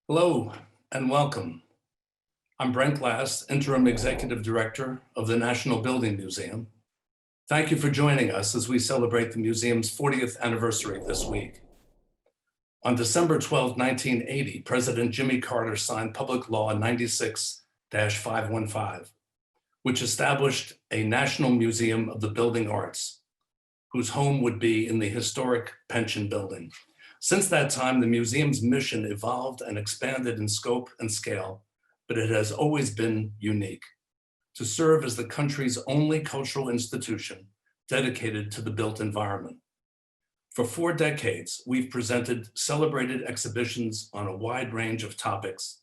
Hello and welcome. I'm Brent Glass, Interim Executive Director of the National Building Museum. Thank you for joining us as we celebrate the museum's 40th anniversary this week. On December 12, 1980, President Jimmy Carter signed Public Law 96-515, which established a National Museum of the Building Arts, whose home would be in the historic Pension Building. Since that time, the museum's mission evolved and expanded in scope and scale, but it has always been unique: to serve as the country's only cultural institution dedicated to the built environment. For 4 decades, we've presented celebrated exhibitions on a wide range of topics,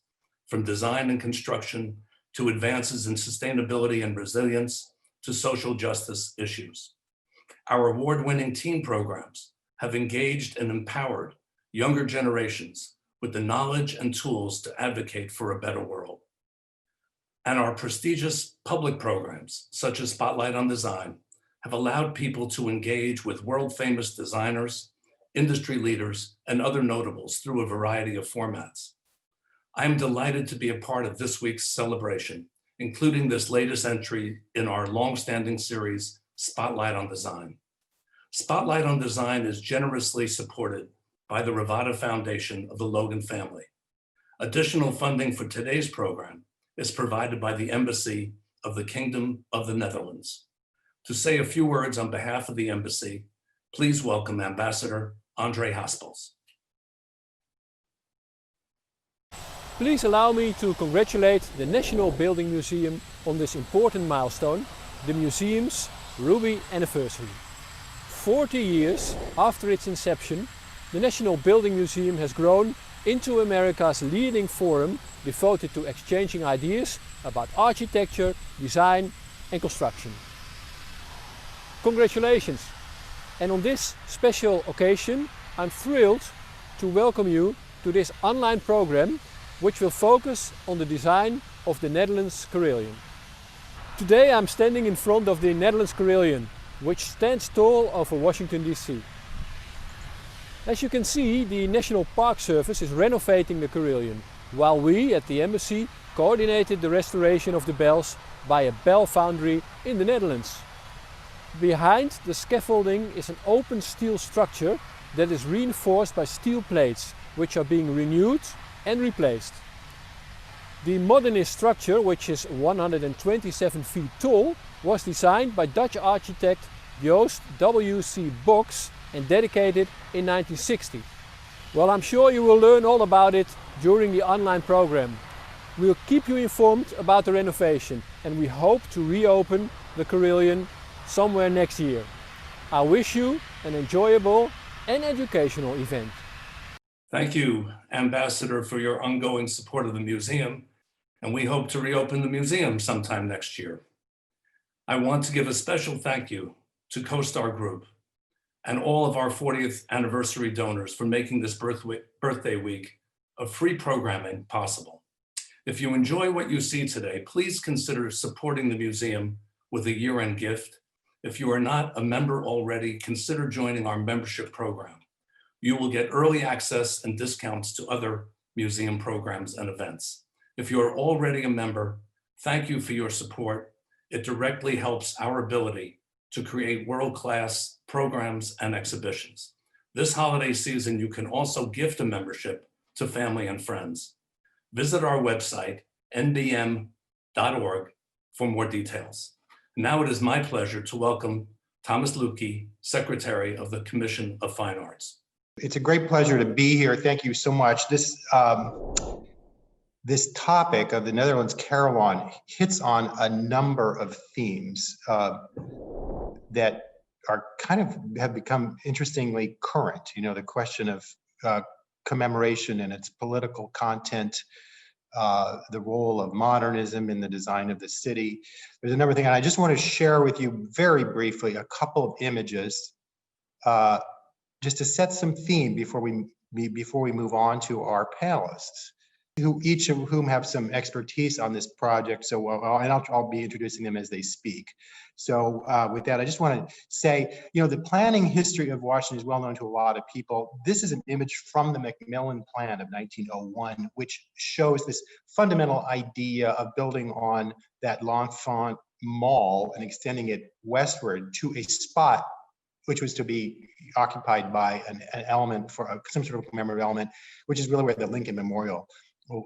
from design and construction to advances in sustainability and resilience to social justice issues. Our award-winning teen programs have engaged and empowered younger generations with the knowledge and tools to advocate for a better world. And our prestigious public programs, such as Spotlight on Design, have allowed people to engage with world-famous designers, industry leaders, and other notables through a variety of formats. I am delighted to be a part of this week's celebration, including this latest entry in our long-standing series, Spotlight on Design. Spotlight on Design is generously supported by the Ravada Foundation of the Logan family. Additional funding for today's program is provided by the Embassy of the Kingdom of the Netherlands. To say a few words on behalf of the Embassy, please welcome Ambassador André Haspels. Please allow me to congratulate the National Building Museum on this important milestone, the museum's Ruby anniversary. 40 years after its inception, the National Building Museum has grown into America's leading forum devoted to exchanging ideas about architecture, design and construction. Congratulations! And on this special occasion, I'm thrilled to welcome you to this online program, which will focus on the design of the Netherlands Carillon. Today I'm standing in front of the Netherlands Carillon, which stands tall over Washington, D.C. As you can see, the National Park Service is renovating the Carillon, while we at the Embassy coordinated the restoration of the bells by a bell foundry in the Netherlands. Behind the scaffolding is an open steel structure that is reinforced by steel plates, which are being renewed and replaced. The modernist structure, which is 127 feet tall, was designed by Dutch architect Joost W.C. Boks and dedicated in 1960. Well, I'm sure you will learn all about it during the online program. We'll keep you informed about the renovation and we hope to reopen the Carillon somewhere next year. I wish you an enjoyable and educational event. Thank you, Ambassador, for your ongoing support of the museum, and we hope to reopen the museum sometime next year. I want to give a special thank you to CoStar Group and all of our 40th anniversary donors for making this birthday week of free programming possible. If you enjoy what you see today, please consider supporting the museum with a year-end gift. If you are not a member already, consider joining our membership program. You will get early access and discounts to other museum programs and events. If you are already a member, thank you for your support. It directly helps our ability to create world-class programs and exhibitions. This holiday season, you can also gift a membership to family and friends. Visit our website, nbm.org, for more details. Now it is my pleasure to welcome Thomas Luebke, Secretary of the Commission of Fine Arts. It's a great pleasure to be here. Thank you so much. This topic of the Netherlands Carillon hits on a number of themes that are have become interestingly current. You know, the question of commemoration and its political content, the role of modernism in the design of the city. There's a number of things, and I just want to share with you very briefly a couple of images just to set some theme before we move on to our panelists. each of whom have some expertise on this project. So, I'll be introducing them as they speak. So with that, I just want to say, the planning history of Washington is well known to a lot of people. This is an image from the Macmillan Plan of 1901, which shows this fundamental idea of building on that L'Enfant Mall and extending it westward to a spot which was to be occupied by an element for some sort of commemorative element, which is really where the Lincoln Memorial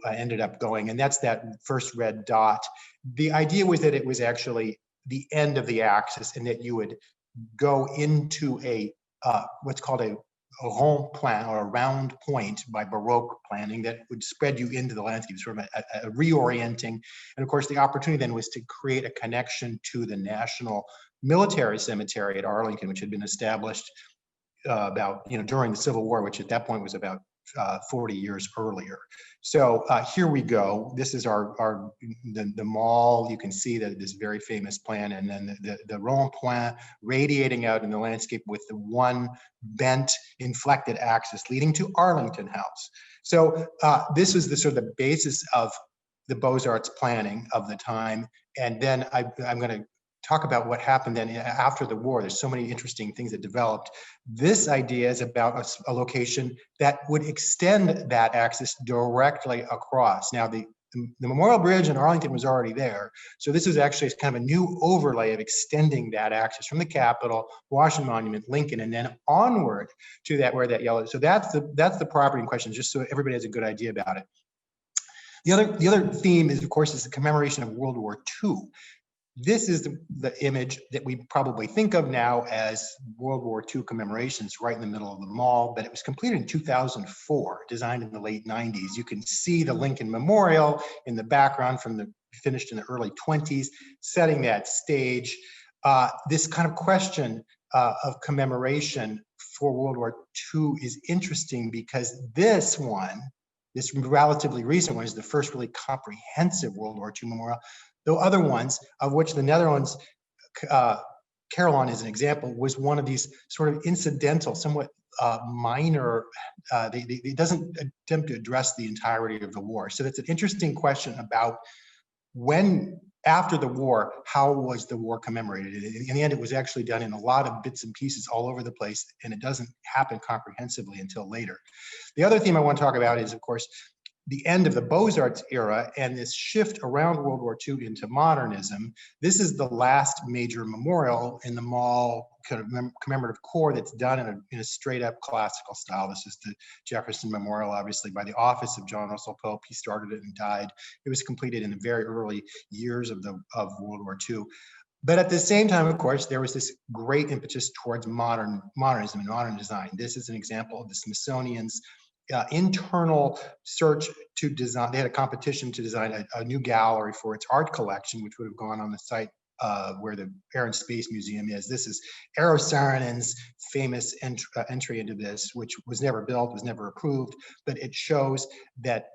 ended up going. And that's that first red dot. The idea was that it was actually the end of the axis and that you would go into a what's called a rond plan, or a round point by Baroque planning that would spread you into the landscape, sort of a reorienting. And of course, the opportunity then was to create a connection to the National Military Cemetery at Arlington, which had been established about, during the Civil War, which at that point was about 40 years earlier. So here we go. This is the mall. You can see that this very famous plan, and then the rond point radiating out in the landscape with the one bent, inflected axis leading to Arlington House. So this was the sort of the basis of the Beaux-Arts planning of the time. And then I'm going to talk about what happened then after the war. There's so many interesting things that developed. This idea is about a location that would extend that axis directly across. Now, the Memorial Bridge in Arlington was already there. So this is actually kind of a new overlay of extending that axis from the Capitol, Washington Monument, Lincoln, and then onward to that, where that yellow. So that's the property in question, just so everybody has a good idea about it. The other theme is, of course, is the commemoration of World War II. This is the image that we probably think of now as World War II commemorations, right in the middle of the mall, but it was completed in 2004, designed in the late 90s. You can see the Lincoln Memorial in the background finished in the early 20s, setting that stage. This kind of question of commemoration for World War II is interesting because this relatively recent one, is the first really comprehensive World War II memorial. Though other ones, of which the Netherlands Carillon is an example, was one of these sort of incidental, somewhat minor, it doesn't attempt to address the entirety of the war. So that's an interesting question about when, after the war, how was the war commemorated? In the end, it was actually done in a lot of bits and pieces all over the place, and it doesn't happen comprehensively until later. The other theme I want to talk about is, of course, the end of the Beaux-Arts era and this shift around World War II into modernism. This is the last major memorial in the mall kind of commemorative core that's done in a straight up classical style. This is the Jefferson Memorial, obviously by the office of John Russell Pope. He started it and died. It was completed in the very early years of World War II. But at the same time, of course, there was this great impetus towards modernism and modern design. This is an example of the Smithsonian's internal search to design. They had a competition to design a new gallery for its art collection, which would have gone on the site where the Air and Space Museum is. This is Eero Saarinen's famous entry into this, which was never built, was never approved, but it shows that,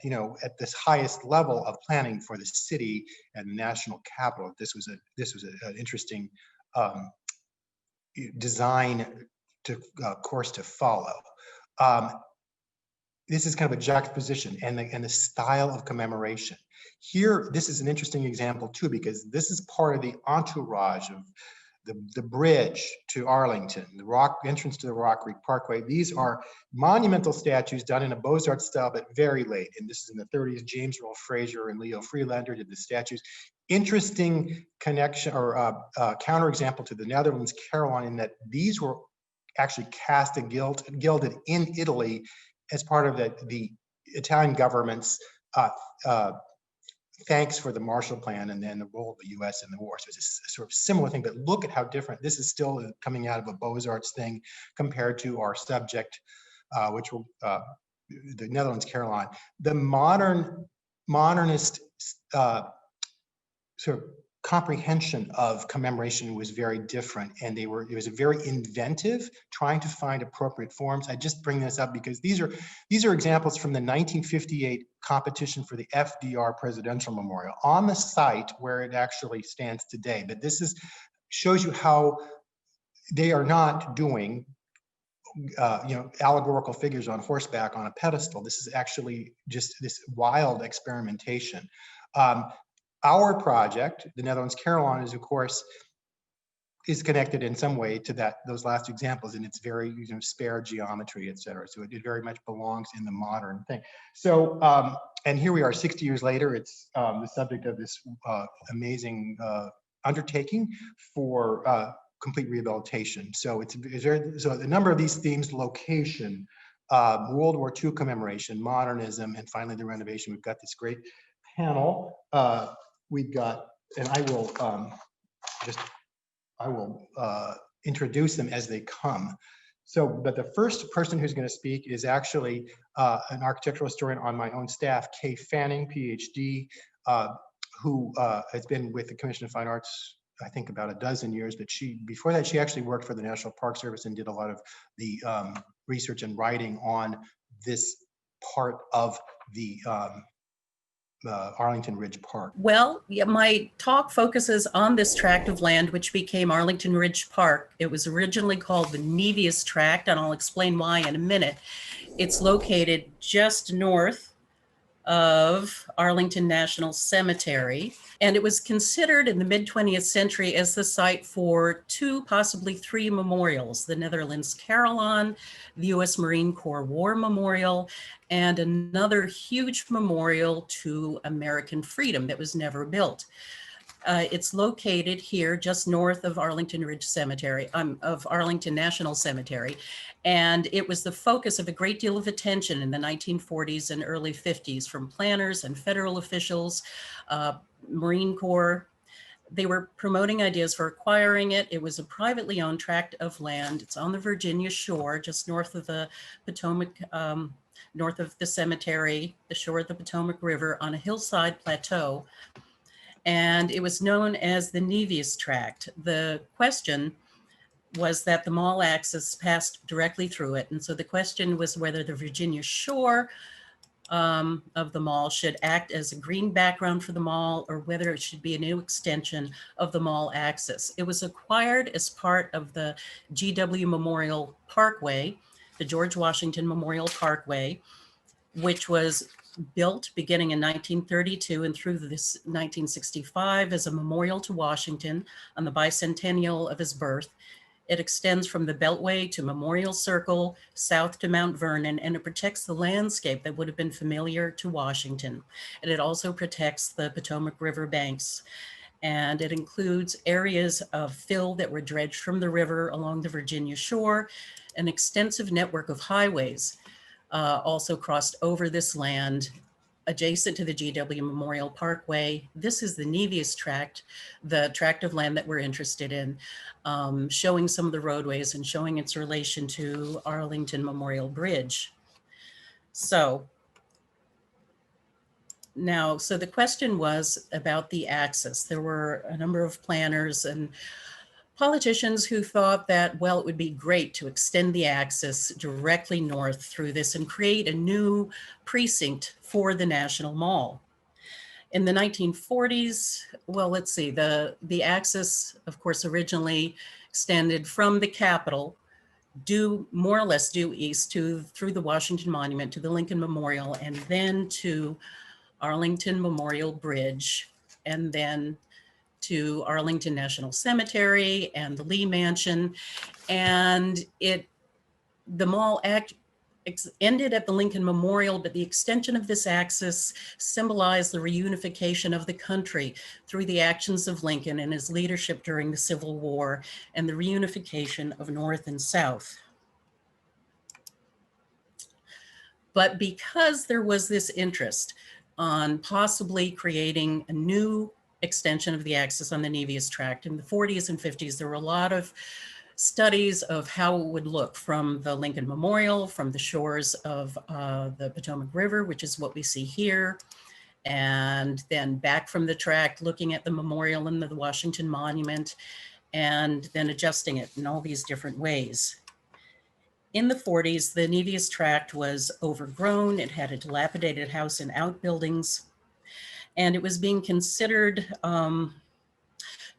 at this highest level of planning for the city and the national capital, this was an interesting design course to follow. This is kind of a juxtaposition and the style of commemoration. Here, this is an interesting example too, because this is part of the entourage of the bridge to Arlington, the entrance to the Rock Creek Parkway. These are monumental statues done in a Beaux-Arts style, but very late. And this is in the 30s. James Earl Fraser and Leo Freelander did the statues. Interesting connection or counterexample to the Netherlands Carillon, in that these were actually cast and gilded in Italy as part of the Italian government's thanks for the Marshall Plan and then the role of the U.S. in the war. So it's a sort of similar thing, but look at how different this is. Still coming out of a Beaux-Arts thing compared to our subject, which will the Netherlands Carillon. The modernist sort of comprehension of commemoration was very different, and it was very inventive, trying to find appropriate forms. I just bring this up because these are examples from the 1958 competition for the FDR Presidential Memorial on the site where it actually stands today. But this shows you how they are not doing allegorical figures on horseback on a pedestal. This is actually just this wild experimentation. Our project, the Netherlands Carillon, is of course is connected in some way to those last examples, and it's very spare geometry, et cetera. So it very much belongs in the modern thing. So and here we are 60 years later. It's the subject of this amazing undertaking for complete rehabilitation. So it's very, so a number of these themes: location, World War II commemoration, modernism, and finally the renovation. We've got this great panel. We've got, and I will introduce them as they come. So, but the first person who's going to speak is actually an architectural historian on my own staff, Kay Fanning, PhD, who has been with the Commission of Fine Arts, I think about a dozen years, but before that, she actually worked for the National Park Service and did a lot of the research and writing on this part of the Arlington Ridge Park. Well, yeah, my talk focuses on this tract of land, which became Arlington Ridge Park. It was originally called the Nevius Tract, and I'll explain why in a minute. It's located just north of Arlington National Cemetery, and it was considered in the mid-20th century as the site for 2, possibly 3 memorials: the Netherlands Carillon, the U.S. Marine Corps War Memorial, and another huge memorial to American freedom that was never built. It's located here just north of Arlington Ridge Cemetery, of Arlington National Cemetery. And it was the focus of a great deal of attention in the 1940s and early 50s from planners and federal officials, Marine Corps. They were promoting ideas for acquiring it. It was a privately owned tract of land. It's on the Virginia shore, just north of the Potomac, north of the cemetery, the shore of the Potomac River, on a hillside plateau. And it was known as the Nevius Tract. The question was that the mall axis passed directly through it. And so the question was whether the Virginia shore of the mall should act as a green background for the mall, or whether it should be a new extension of the mall axis. It was acquired as part of the GW Memorial Parkway, the George Washington Memorial Parkway, which was built beginning in 1932 and through this 1965 as a memorial to Washington on the bicentennial of his birth. It extends from the Beltway to Memorial Circle, south to Mount Vernon, and it protects the landscape that would have been familiar to Washington. And it also protects the Potomac River banks. And it includes areas of fill that were dredged from the river along the Virginia shore. An extensive network of highways also crossed over this land adjacent to the GW Memorial Parkway. This is the Nevius Tract, the tract of land that we're interested in, showing some of the roadways and showing its relation to Arlington Memorial Bridge. So the question was about the axis. There were a number of planners and politicians who thought that, well, it would be great to extend the axis directly north through this and create a new precinct for the National Mall. In the 1940s, well, let's see, the axis, of course, originally extended from the Capitol more or less due east through the Washington Monument to the Lincoln Memorial, and then to Arlington Memorial Bridge, and then to Arlington National Cemetery and the Lee Mansion. And the mall ended at the Lincoln Memorial, but the extension of this axis symbolized the reunification of the country through the actions of Lincoln and his leadership during the Civil War, and the reunification of North and South. But because there was this interest on possibly creating a new extension of the axis on the Nevius Tract, in the 40s and 50s, there were a lot of studies of how it would look from the Lincoln Memorial, from the shores of the Potomac River, which is what we see here, and then back from the tract, looking at the memorial and the Washington Monument, and then adjusting it in all these different ways. In the 40s, the Nevius Tract was overgrown. It had a dilapidated house and outbuildings, and it was being considered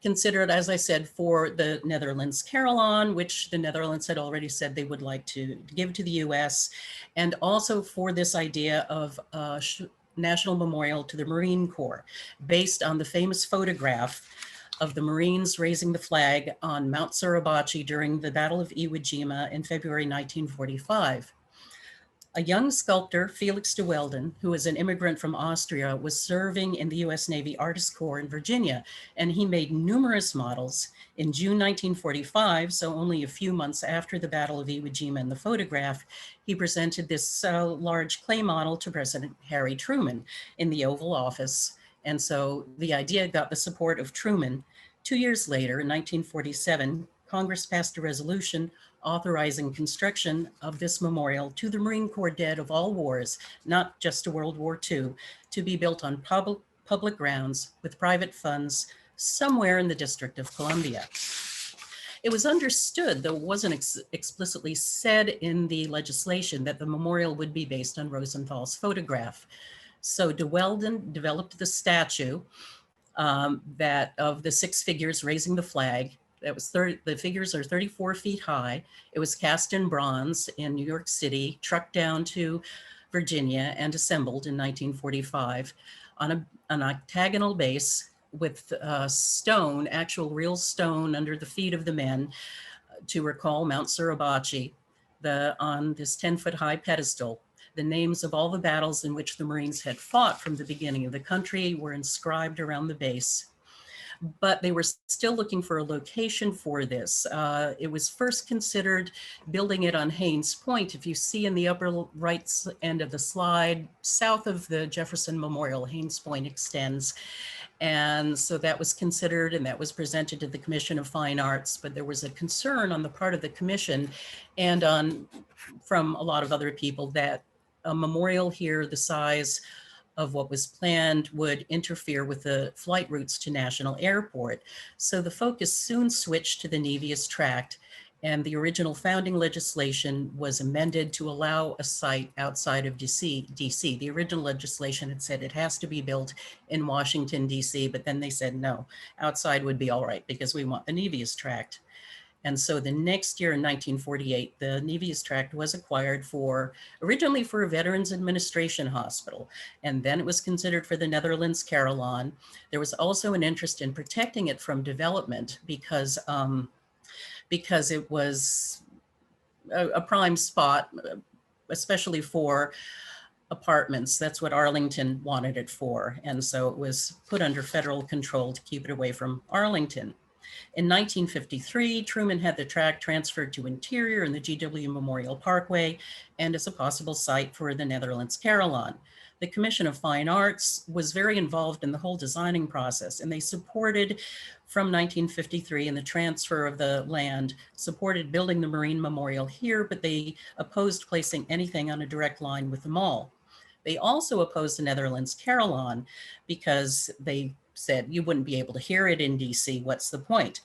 considered, as I said, for the Netherlands Carillon, which the Netherlands had already said they would like to give to the US, and also for this idea of a national memorial to the Marine Corps, based on the famous photograph of the Marines raising the flag on Mount Suribachi during the Battle of Iwo Jima in February 1945. A young sculptor, Felix de Welden, who was an immigrant from Austria, was serving in the US Navy Artist Corps in Virginia, and he made numerous models. In June 1945, so only a few months after the Battle of Iwo Jima and the photograph, he presented this large clay model to President Harry Truman in the Oval Office. And so the idea got the support of Truman. 2 years later, in 1947, Congress passed a resolution authorizing construction of this memorial to the Marine Corps dead of all wars, not just to World War II, to be built on public grounds with private funds somewhere in the District of Columbia. It was understood, though it wasn't explicitly said in the legislation, that the memorial would be based on Rosenthal's photograph. So de Welden developed the statue that of the 6 figures raising the flag. That was the figures are 34 feet high. It was cast in bronze in New York City, trucked down to Virginia, and assembled in 1945 on an octagonal base with stone, actual real stone under the feet of the men to recall Mount Suribachi. On this 10-foot high pedestal, the names of all the battles in which the Marines had fought from the beginning of the country were inscribed around the base. But they were still looking for a location for this. It was first considered building it on Haynes Point. If you see in the upper right end of the slide, south of the Jefferson Memorial, Haynes Point extends. And so that was considered, and that was presented to the Commission of Fine Arts, but there was a concern on the part of the commission and from a lot of other people that a memorial here the size of what was planned would interfere with the flight routes to National Airport. So the focus soon switched to the Nevius Tract, and the original founding legislation was amended to allow a site outside of DC. The original legislation had said it has to be built in Washington, DC, but then they said no, outside would be all right because we want the Nevius Tract. And so the next year in 1948, the Nevius Tract was acquired originally for a Veterans Administration hospital, and then it was considered for the Netherlands Carillon. There was also an interest in protecting it from development because it was a prime spot, especially for apartments. That's what Arlington wanted it for. And so it was put under federal control to keep it away from Arlington. In 1953, Truman had the tract transferred to Interior in the GW Memorial Parkway and as a possible site for the Netherlands Carillon. The Commission of Fine Arts was very involved in the whole designing process, and they supported, from 1953 in the transfer of the land, supported building the Marine Memorial here, but they opposed placing anything on a direct line with the mall. They also opposed the Netherlands Carillon because they said you wouldn't be able to hear it in DC, what's the point?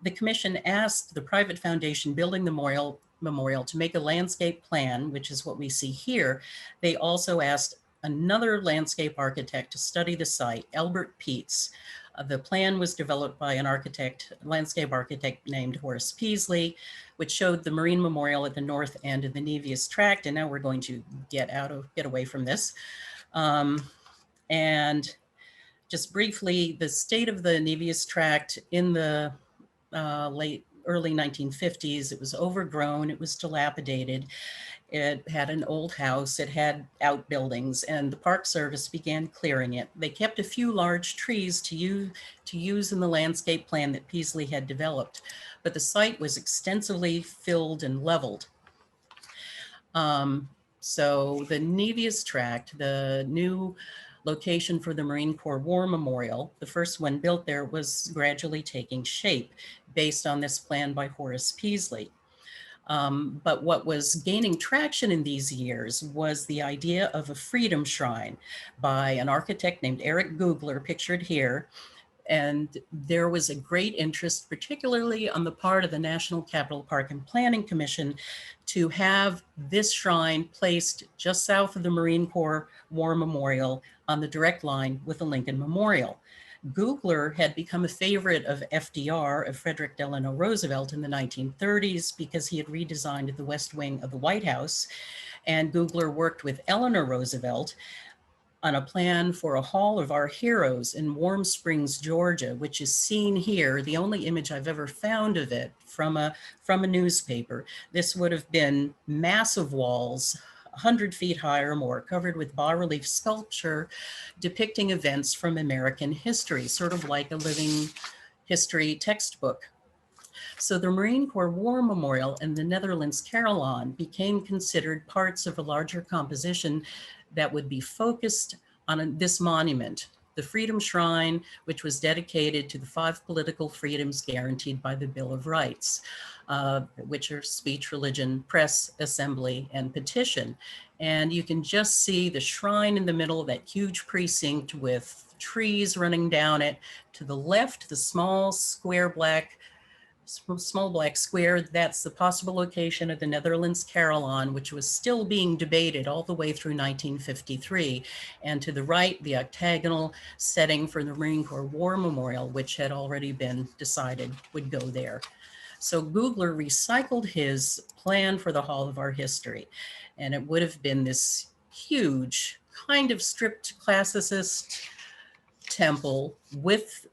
The commission asked the private foundation building the memorial to make a landscape plan, which is what we see here. They also asked another landscape architect to study the site, Albert Peets. The plan was developed by an landscape architect named Horace Peasley, which showed the Marine Memorial at the north end of the Nevius Tract. And now we're going to get away from this. And just briefly, the state of the Nevius Tract in the early 1950s, it was overgrown, it was dilapidated. It had an old house, it had outbuildings, and the Park Service began clearing it. They kept a few large trees to use in the landscape plan that Peasley had developed, but the site was extensively filled and leveled. So the Nevius Tract, the new location for the Marine Corps War Memorial, the first one built there, was gradually taking shape based on this plan by Horace Peasley. But what was gaining traction in these years was the idea of a freedom shrine by an architect named Eric Googler, pictured here. And there was a great interest, particularly on the part of the National Capital Park and Planning Commission, to have this shrine placed just south of the Marine Corps War Memorial on the direct line with the Lincoln Memorial. Googler had become a favorite of FDR, of Frederick Delano Roosevelt, in the 1930s because he had redesigned the West Wing of the White House. And Googler worked with Eleanor Roosevelt on a plan for a Hall of Our Heroes in Warm Springs, Georgia, which is seen here, the only image I've ever found of it from a newspaper. This would have been massive walls, 100 feet high or more, covered with bas-relief sculpture depicting events from American history, sort of like a living history textbook. So the Marine Corps War Memorial and the Netherlands Carillon became considered parts of a larger composition that would be focused on this monument, the Freedom Shrine, which was dedicated to the 5 political freedoms guaranteed by the Bill of Rights, which are speech, religion, press, assembly, and petition. And you can just see the shrine in the middle of that huge precinct with trees running down it. To the left, the small black square, that's the possible location of the Netherlands Carillon, which was still being debated all the way through 1953. And to the right, the octagonal setting for the Marine Corps War Memorial, which had already been decided would go there. So Googler recycled his plan for the Hall of Our History, and it would have been this huge, kind of stripped classicist temple with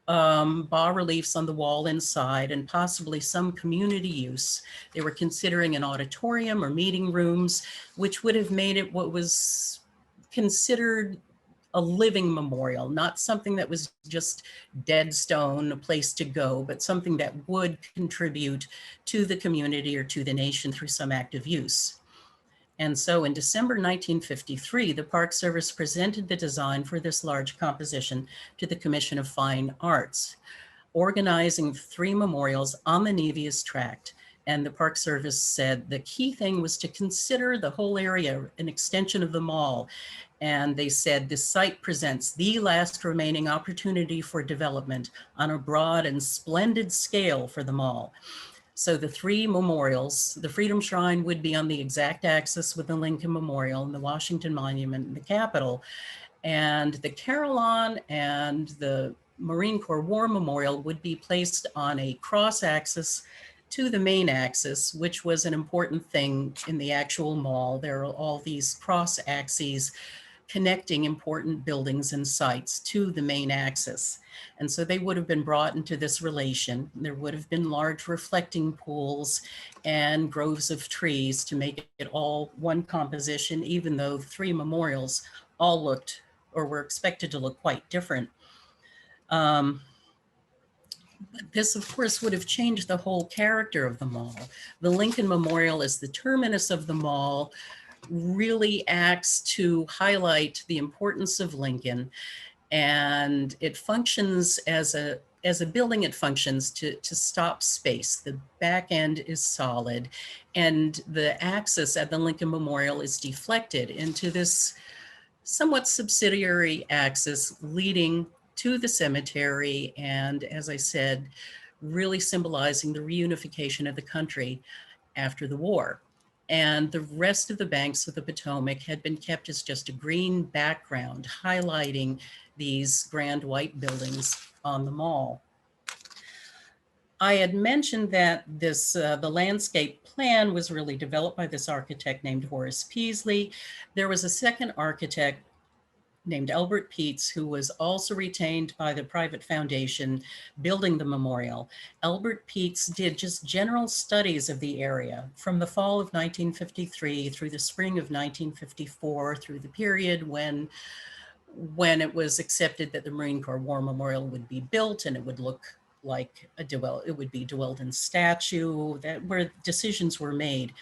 bas-reliefs on the wall inside and possibly some community use. They were considering an auditorium or meeting rooms, which would have made it what was considered a living memorial, not something that was just dead stone, a place to go, but something that would contribute to the community or to the nation through some active use. And so in December 1953, the Park Service presented the design for this large composition to the Commission of Fine Arts, organizing 3 memorials on the Nevius Tract. And the Park Service said the key thing was to consider the whole area an extension of the mall. And they said this site presents the last remaining opportunity for development on a broad and splendid scale for the mall. So the 3 memorials, the Freedom Shrine would be on the exact axis with the Lincoln Memorial and the Washington Monument and the Capitol. And the Carillon and the Marine Corps War Memorial would be placed on a cross axis to the main axis, which was an important thing in the actual mall. There are all these cross axes connecting important buildings and sites to the main axis. And so they would have been brought into this relation. There would have been large reflecting pools and groves of trees to make it all one composition, even though the 3 memorials all looked or were expected to look quite different. But this, of course, would have changed the whole character of the mall. The Lincoln Memorial is the terminus of the mall, really acts to highlight the importance of Lincoln, and it functions as a building. It functions to stop space. The back end is solid, and the axis at the Lincoln Memorial is deflected into this somewhat subsidiary axis leading to the cemetery, and as I said, really symbolizing the reunification of the country after the war. And the rest of the banks of the Potomac had been kept as just a green background, highlighting these grand white buildings on the mall. I had mentioned that this the landscape plan was really developed by this architect named Horace Peasley. There was a second architect named Albert Peets, who was also retained by the private foundation building the memorial. Albert Peets did just general studies of the area from the fall of 1953 through the spring of 1954, through the period when it was accepted that the Marine Corps War Memorial would be built and it would look like it would be Dwellin statue, where decisions were made.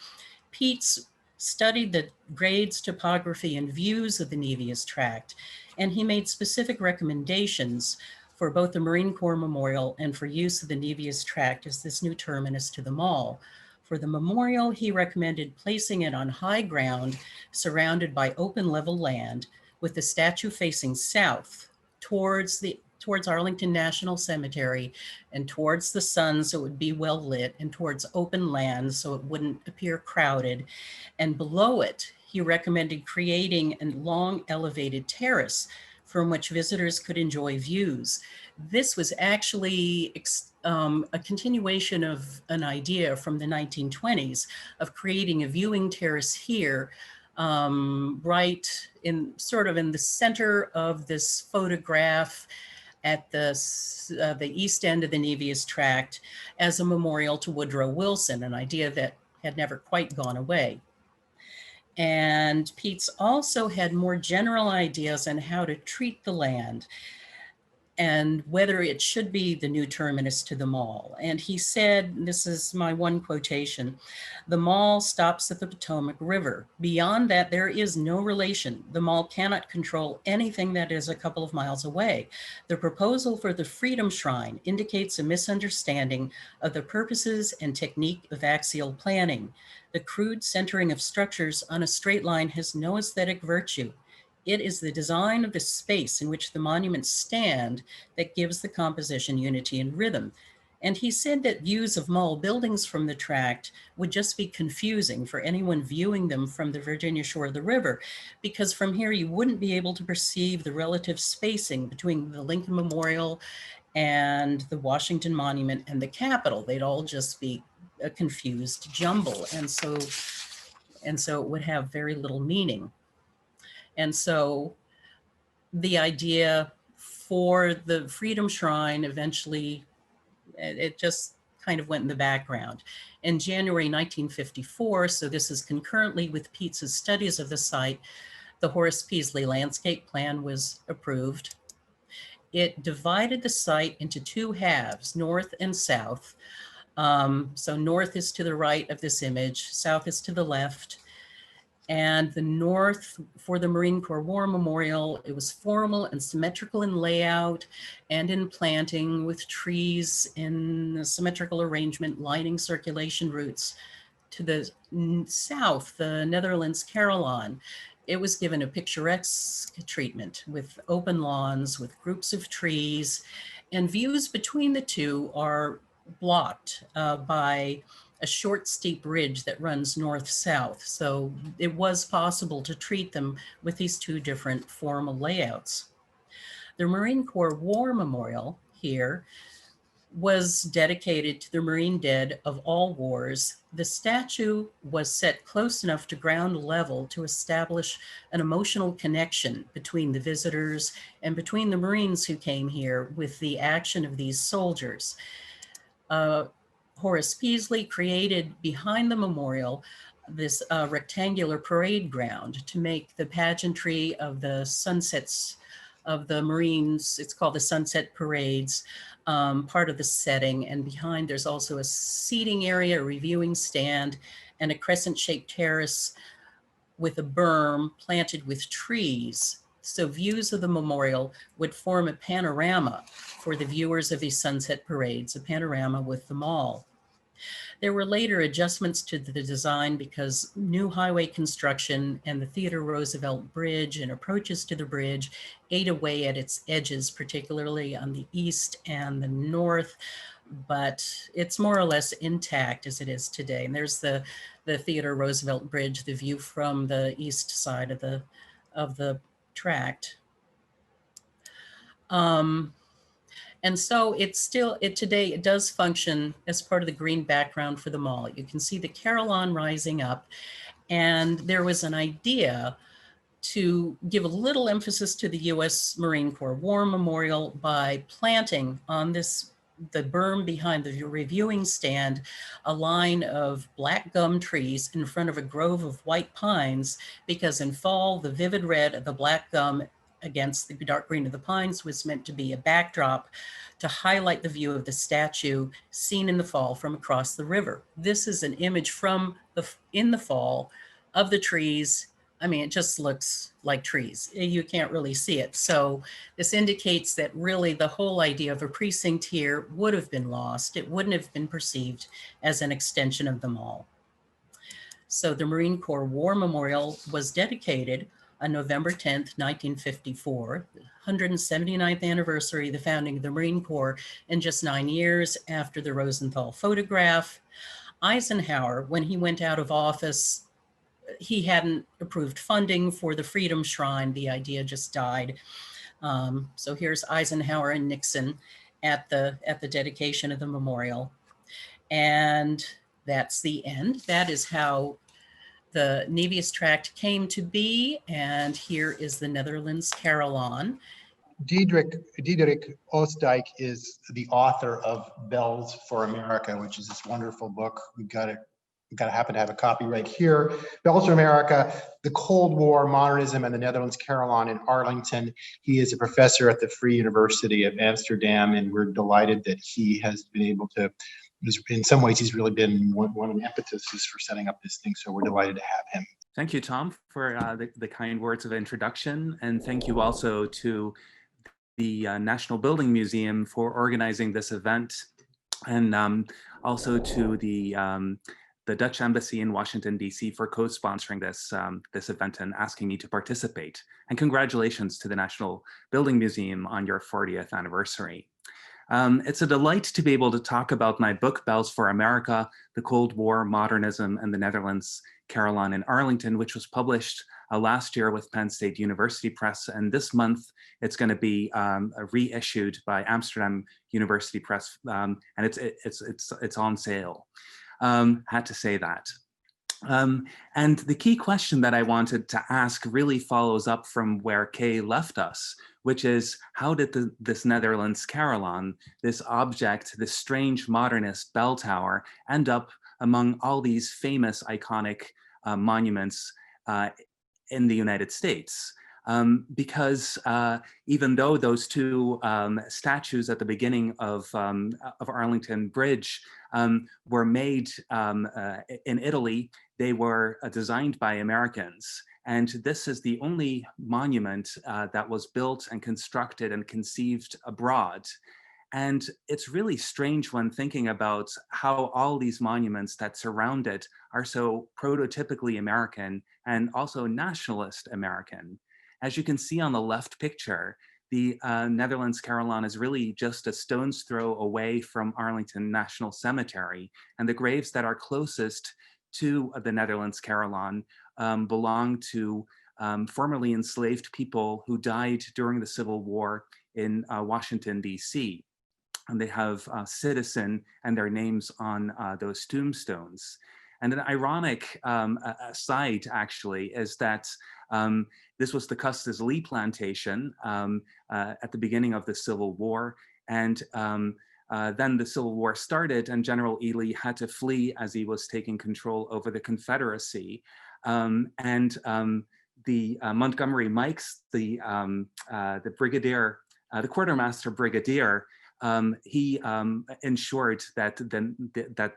Peets studied the grades, topography, and views of the Nevius Tract, and he made specific recommendations for both the Marine Corps Memorial and for use of the Nevius Tract as this new terminus to the mall. For the memorial, he recommended placing it on high ground, surrounded by open level land, with the statue facing south towards Arlington National Cemetery and towards the sun so it would be well lit, and towards open land so it wouldn't appear crowded. And below it, he recommended creating a long elevated terrace from which visitors could enjoy views. This was actually a continuation of an idea from the 1920s of creating a viewing terrace here, right in sort of in the center of this photograph at the east end of the Nevius Tract as a memorial to Woodrow Wilson, an idea that had never quite gone away. And Pete's also had more general ideas on how to treat the land and whether it should be the new terminus to the mall. And he said, this is my one quotation, "The mall stops at the Potomac River. Beyond that, there is no relation. The mall cannot control anything that is a couple of miles away. The proposal for the Freedom Shrine indicates a misunderstanding of the purposes and technique of axial planning. The crude centering of structures on a straight line has no aesthetic virtue. It is the design of the space in which the monuments stand that gives the composition unity and rhythm." And he said that views of mall buildings from the tract would just be confusing for anyone viewing them from the Virginia shore of the river, because from here you wouldn't be able to perceive the relative spacing between the Lincoln Memorial and the Washington Monument and the Capitol. They'd all just be a confused jumble. And so it would have very little meaning. And so the idea for the Freedom Shrine eventually, it just kind of went in the background. In January 1954, so this is concurrently with Pete's studies of the site, the Horace Peasley landscape plan was approved. It divided the site into two halves, north and south. So north is to the right of this image, south is to the left. And the north for the Marine Corps War Memorial, it was formal and symmetrical in layout and in planting, with trees in a symmetrical arrangement lining circulation routes. To the south, the Netherlands Carillon, it was given a picturesque treatment with open lawns, with groups of trees, and views between the two are blocked by a short, steep ridge that runs north-south. So it was possible to treat them with these two different formal layouts. The Marine Corps War Memorial here was dedicated to the Marine dead of all wars. The statue was set close enough to ground level to establish an emotional connection between the visitors and between the Marines who came here with the action of these soldiers. Horace Peasley created behind the memorial this rectangular parade ground to make the pageantry of the sunsets of the Marines, it's called the Sunset Parades, part of the setting. And behind there's also a seating area, a reviewing stand, and a crescent-shaped terrace with a berm planted with trees. So views of the memorial would form a panorama for the viewers of these sunset parades, a panorama with the mall. There were later adjustments to the design because new highway construction and the Theodore Roosevelt Bridge and approaches to the bridge ate away at its edges, particularly on the east and the north, but it's more or less intact as it is today. And there's the Theodore Roosevelt Bridge, the view from the east side of the tract. And so today it does function as part of the green background for the mall. You can see the Carillon rising up, and there was an idea to give a little emphasis to the U.S. Marine Corps War Memorial by planting on the berm behind the reviewing stand a line of black gum trees in front of a grove of white pines, because in fall, the vivid red of the black gum against the dark green of the pines was meant to be a backdrop to highlight the view of the statue seen in the fall from across the river. This is an image from in the fall of the trees. I mean, it just looks like trees. You can't really see it. So this indicates that really the whole idea of a precinct here would have been lost. It wouldn't have been perceived as an extension of the mall. So the Marine Corps War Memorial was dedicated on November 10th, 1954, the 179th anniversary of the founding of the Marine Corps, and just 9 years after the Rosenthal photograph. Eisenhower, when he went out of office, he hadn't approved funding for the Freedom Shrine. The idea just died. So here's Eisenhower and Nixon at the dedication of the memorial. And that's the end. That is how the Nevius Tract came to be. And here is the Netherlands Carillon. Diederik Oostdijk is the author of Bells for America, which is this wonderful book. We've got to happen to have a copy right here. Bells for America, the Cold War, Modernism, and the Netherlands Carillon in Arlington. He is a professor at the Free University of Amsterdam, and we're delighted that he has been able to, in some ways, he's really been one of the impetuses for setting up this thing, so we're delighted to have him. Thank you, Tom, for the kind words of introduction, and thank you also to the National Building Museum for organizing this event, and also to the Dutch Embassy in Washington, D.C. for co-sponsoring this event and asking me to participate. And congratulations to the National Building Museum on your 40th anniversary. It's a delight to be able to talk about my book, Bells for America, the Cold War, Modernism, and the Netherlands Carillon in Arlington, which was published last year with Penn State University Press. And this month, it's going to be reissued by Amsterdam University Press, and it's on sale. Had to say that. And the key question that I wanted to ask really follows up from where Kay left us, which is, how did this Netherlands Carillon, this object, this strange modernist bell tower, end up among all these famous iconic monuments in the United States? Because even though those two statues at the beginning of Arlington Bridge were made in Italy, they were designed by Americans. And this is the only monument that was built and constructed and conceived abroad. And it's really strange when thinking about how all these monuments that surround it are so prototypically American and also nationalist American. As you can see on the left picture, the Netherlands Carillon is really just a stone's throw away from Arlington National Cemetery, and the graves that are closest to the Netherlands Carillon belong to formerly enslaved people who died during the Civil War in Washington, D.C. And they have citizen and their names on those tombstones. And an ironic aside, actually, is that this was the Custis Lee plantation at the beginning of the Civil War. And then the Civil War started, and General Ely had to flee as he was taking control over the Confederacy. The Montgomery Mikes, the brigadier, the quartermaster brigadier, he ensured that the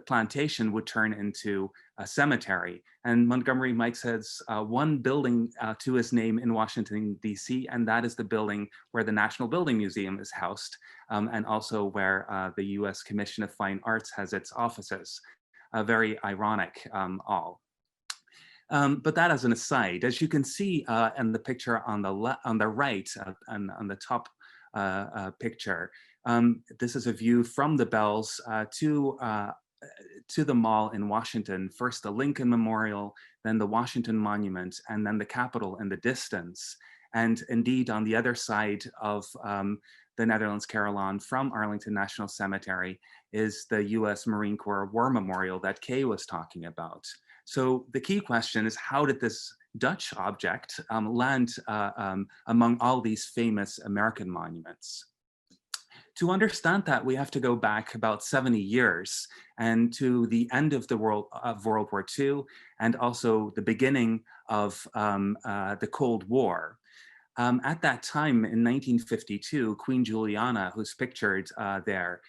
plantation would turn into a cemetery. And Montgomery Mikes has one building to his name in Washington, D.C., and that is the building where the National Building Museum is housed, and also where the U.S. Commission of Fine Arts has its offices. Very ironic all. But that as an aside, as you can see in the picture on the right and on the top picture. This is a view from the Bells to the mall in Washington. First the Lincoln Memorial, then the Washington Monument, and then the Capitol in the distance. And indeed, on the other side of the Netherlands Carillon from Arlington National Cemetery is the US Marine Corps War Memorial that Kay was talking about. So the key question is, how did this Dutch object land among all these famous American monuments? To understand that, we have to go back about 70 years and to the end of the World War II, and also the beginning of the Cold War. At that time in 1952, Queen Juliana, who's pictured there,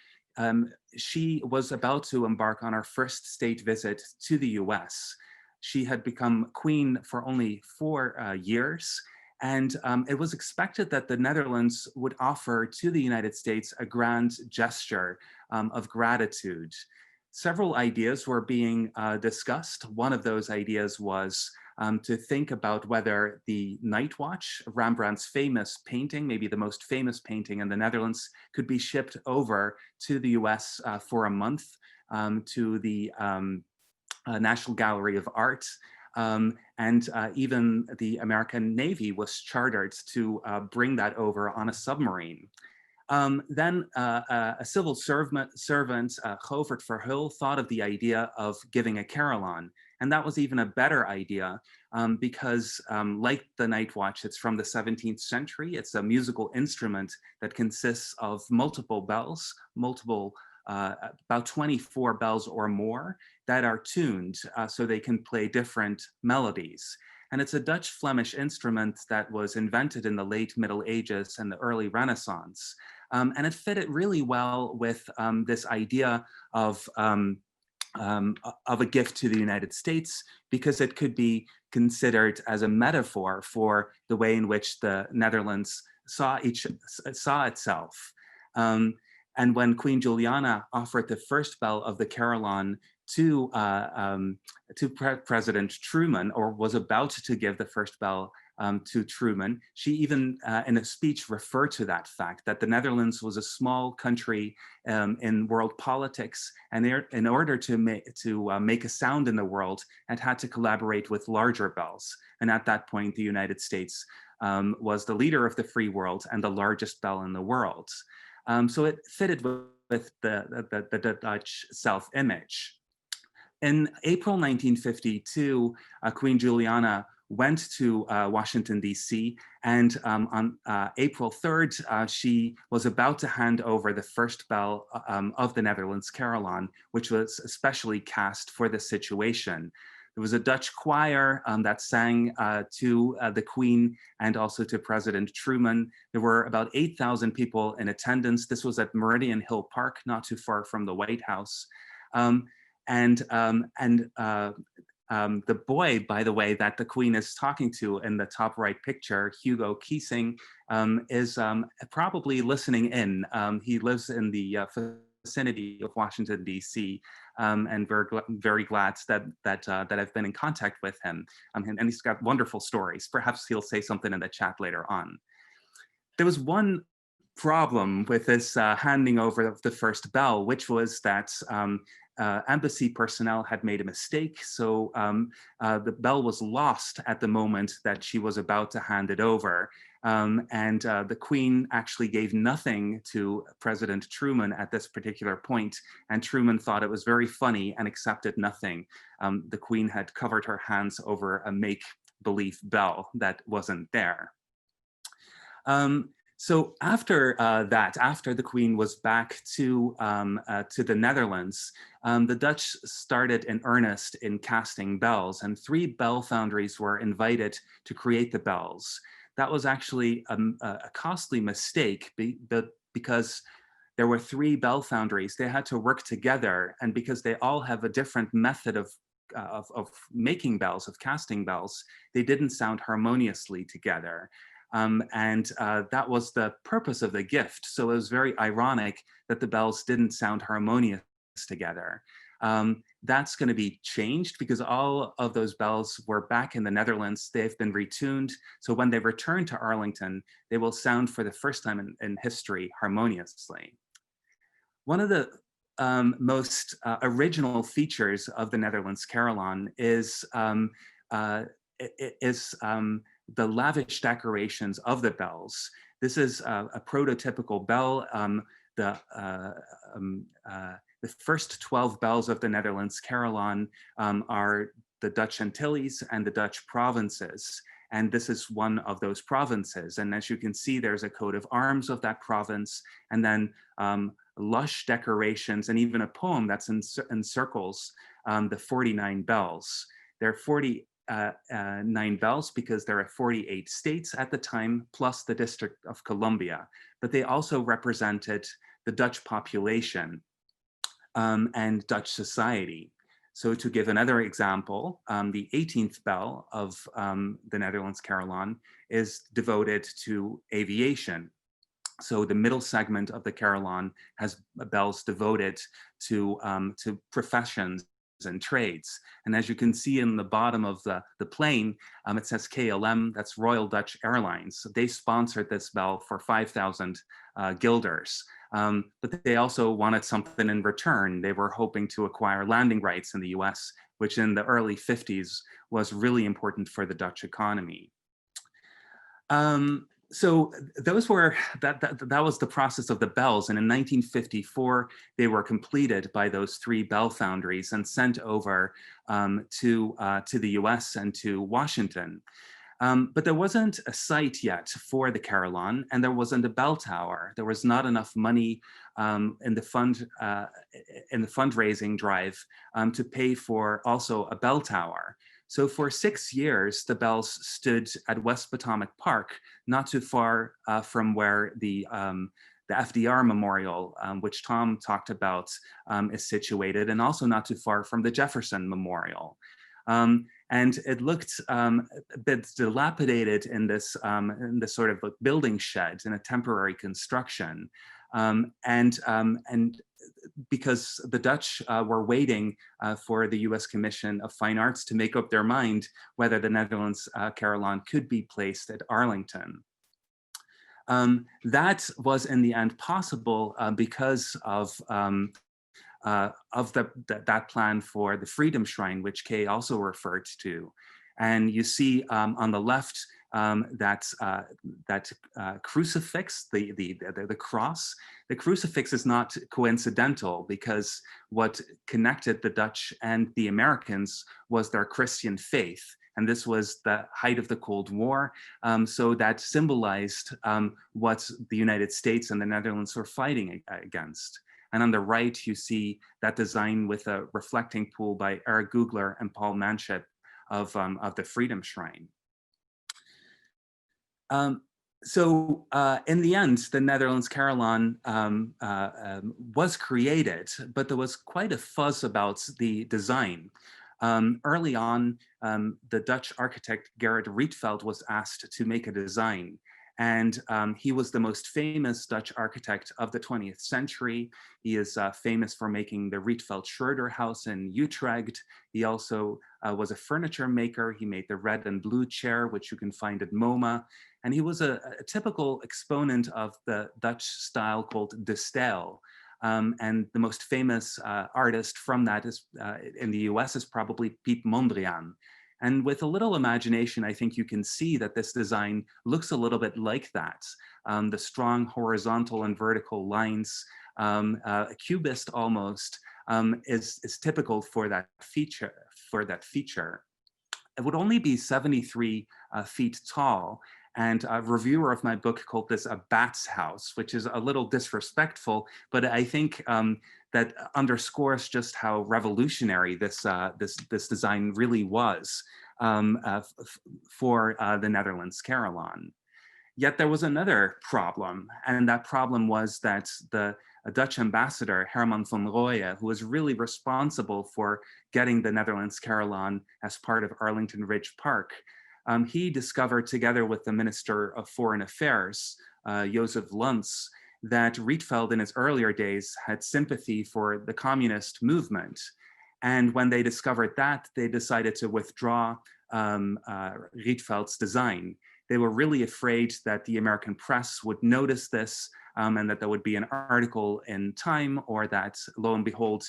she was about to embark on her first state visit to the US. She had become queen for only 4 years, and it was expected that the Netherlands would offer to the United States a grand gesture of gratitude. Several ideas were being discussed. One of those ideas was to think about whether the Night Watch, Rembrandt's famous painting, maybe the most famous painting in the Netherlands, could be shipped over to the US for a month to the National Gallery of Art Even the American Navy was chartered to bring that over on a submarine. Then a civil servant, Govert Verheul, thought of the idea of giving a carillon. And that was even a better idea because like the night watch, it's from the 17th century. It's a musical instrument that consists of multiple bells, about 24 bells or more that are tuned so they can play different melodies. And it's a Dutch-Flemish instrument that was invented in the late Middle Ages and the early Renaissance. And it fitted really well with this idea of a gift to the United States, because it could be considered as a metaphor for the way in which the Netherlands saw itself. And when Queen Juliana offered the first bell of the carillon to President Truman, or was about to give the first bell to Truman, she even in a speech referred to that fact, that the Netherlands was a small country in world politics, and in order to make a sound in the world, it had to collaborate with larger bells. And at that point, the United States was the leader of the free world and the largest bell in the world. So it fitted with the Dutch self-image. In April 1952, Queen Juliana went to Washington, D.C., and on April 3rd, she was about to hand over the first bell of the Netherlands Carillon, which was especially cast for this situation. There was a Dutch choir that sang to the Queen and also to President Truman. There were about 8,000 people in attendance. This was at Meridian Hill Park, not too far from the White House. The boy, by the way, that the Queen is talking to in the top right picture, Hugo Kiesing, is probably listening in. He lives in the vicinity of Washington, D.C., and we're very glad that I've been in contact with him. And he's got wonderful stories. Perhaps he'll say something in the chat later on. There was one problem with this handing over of the first bell, which was that embassy personnel had made a mistake. So the bell was lost at the moment that she was about to hand it over. The Queen actually gave nothing to President Truman at this particular point, and Truman thought it was very funny and accepted nothing. The Queen had covered her hands over a make-believe bell that wasn't there. So after that, after the Queen was back to the Netherlands, the Dutch started in earnest in casting bells, and 3 bell foundries were invited to create the bells. That was actually a costly mistake because there were 3 bell foundries. They had to work together, and because they all have a different method of making bells, of casting bells, they didn't sound harmoniously together. That was the purpose of the gift. So it was very ironic that the bells didn't sound harmonious together. That's going to be changed because all of those bells were back in the Netherlands. They've been retuned. So when they return to Arlington, they will sound for the first time in history harmoniously. One of the most original features of the Netherlands Carillon is the lavish decorations of the bells. This is a prototypical bell. The first 12 bells of the Netherlands Carillon are the Dutch Antilles and the Dutch provinces. And this is one of those provinces. And as you can see, there's a coat of arms of that province, and then lush decorations, and even a poem that's encircles the 49 bells. There are 49 bells because there are 48 states at the time, plus the District of Columbia. But they also represented the Dutch population and Dutch society. So to give another example, the 18th bell of the Netherlands Carillon is devoted to aviation. So the middle segment of the Carillon has bells devoted to professions and trades. And as you can see in the bottom of the plane, it says KLM, that's Royal Dutch Airlines. So they sponsored this bell for 5,000 guilders. But they also wanted something in return. They were hoping to acquire landing rights in the US which in the early 50s was really important for the Dutch economy. So those were, that was the process of the bells. And in 1954, they were completed by those 3 bell foundries and sent over to the US and to Washington. But there wasn't a site yet for the Carillon, and there wasn't a bell tower. There was not enough money in the fundraising drive to pay for also a bell tower. So for 6 years, the bells stood at West Potomac Park, not too far from where the FDR Memorial, which Tom talked about, is situated, and also not too far from the Jefferson Memorial. And it looked a bit dilapidated in this sort of building shed in a temporary construction. And because the Dutch were waiting for the US Commission of Fine Arts to make up their mind whether the Netherlands Carillon could be placed at Arlington. That was in the end possible because of that plan for the Freedom Shrine, which Kay also referred to. And you see on the left that crucifix, the cross. The crucifix is not coincidental, because what connected the Dutch and the Americans was their Christian faith. And this was the height of the Cold War. So that symbolized what the United States and the Netherlands were fighting against. And on the right, you see that design with a reflecting pool by Eric Googler and Paul Manship of the Freedom Shrine. So in the end, the Netherlands Carillon was created, but there was quite a fuss about the design. Early on, the Dutch architect Gerrit Rietveld was asked to make a design. And he was the most famous Dutch architect of the 20th century. He is famous for making the Rietveld Schroeder House in Utrecht. He also was a furniture maker. He made the red and blue chair, which you can find at MoMA. And he was a typical exponent of the Dutch style called de stijl. And the most famous artist from that is in the US is probably Piet Mondriaan. And with a little imagination, I think you can see that this design looks a little bit like that. The strong horizontal and vertical lines, a cubist almost, is typical for that feature. It would only be 73 feet tall. And a reviewer of my book called this a bat's house, which is a little disrespectful, but I think that underscores just how revolutionary this design really was for the Netherlands Carillon. Yet there was another problem, and that problem was that the Dutch ambassador, Herman van Rooyen, who was really responsible for getting the Netherlands Carillon as part of Arlington Ridge Park, he discovered, together with the Minister of Foreign Affairs, Joseph Luntz, that Rietveld in his earlier days had sympathy for the communist movement. And when they discovered that, they decided to withdraw Rietveld's design. They were really afraid that the American press would notice this and that there would be an article in Time, or that, lo and behold,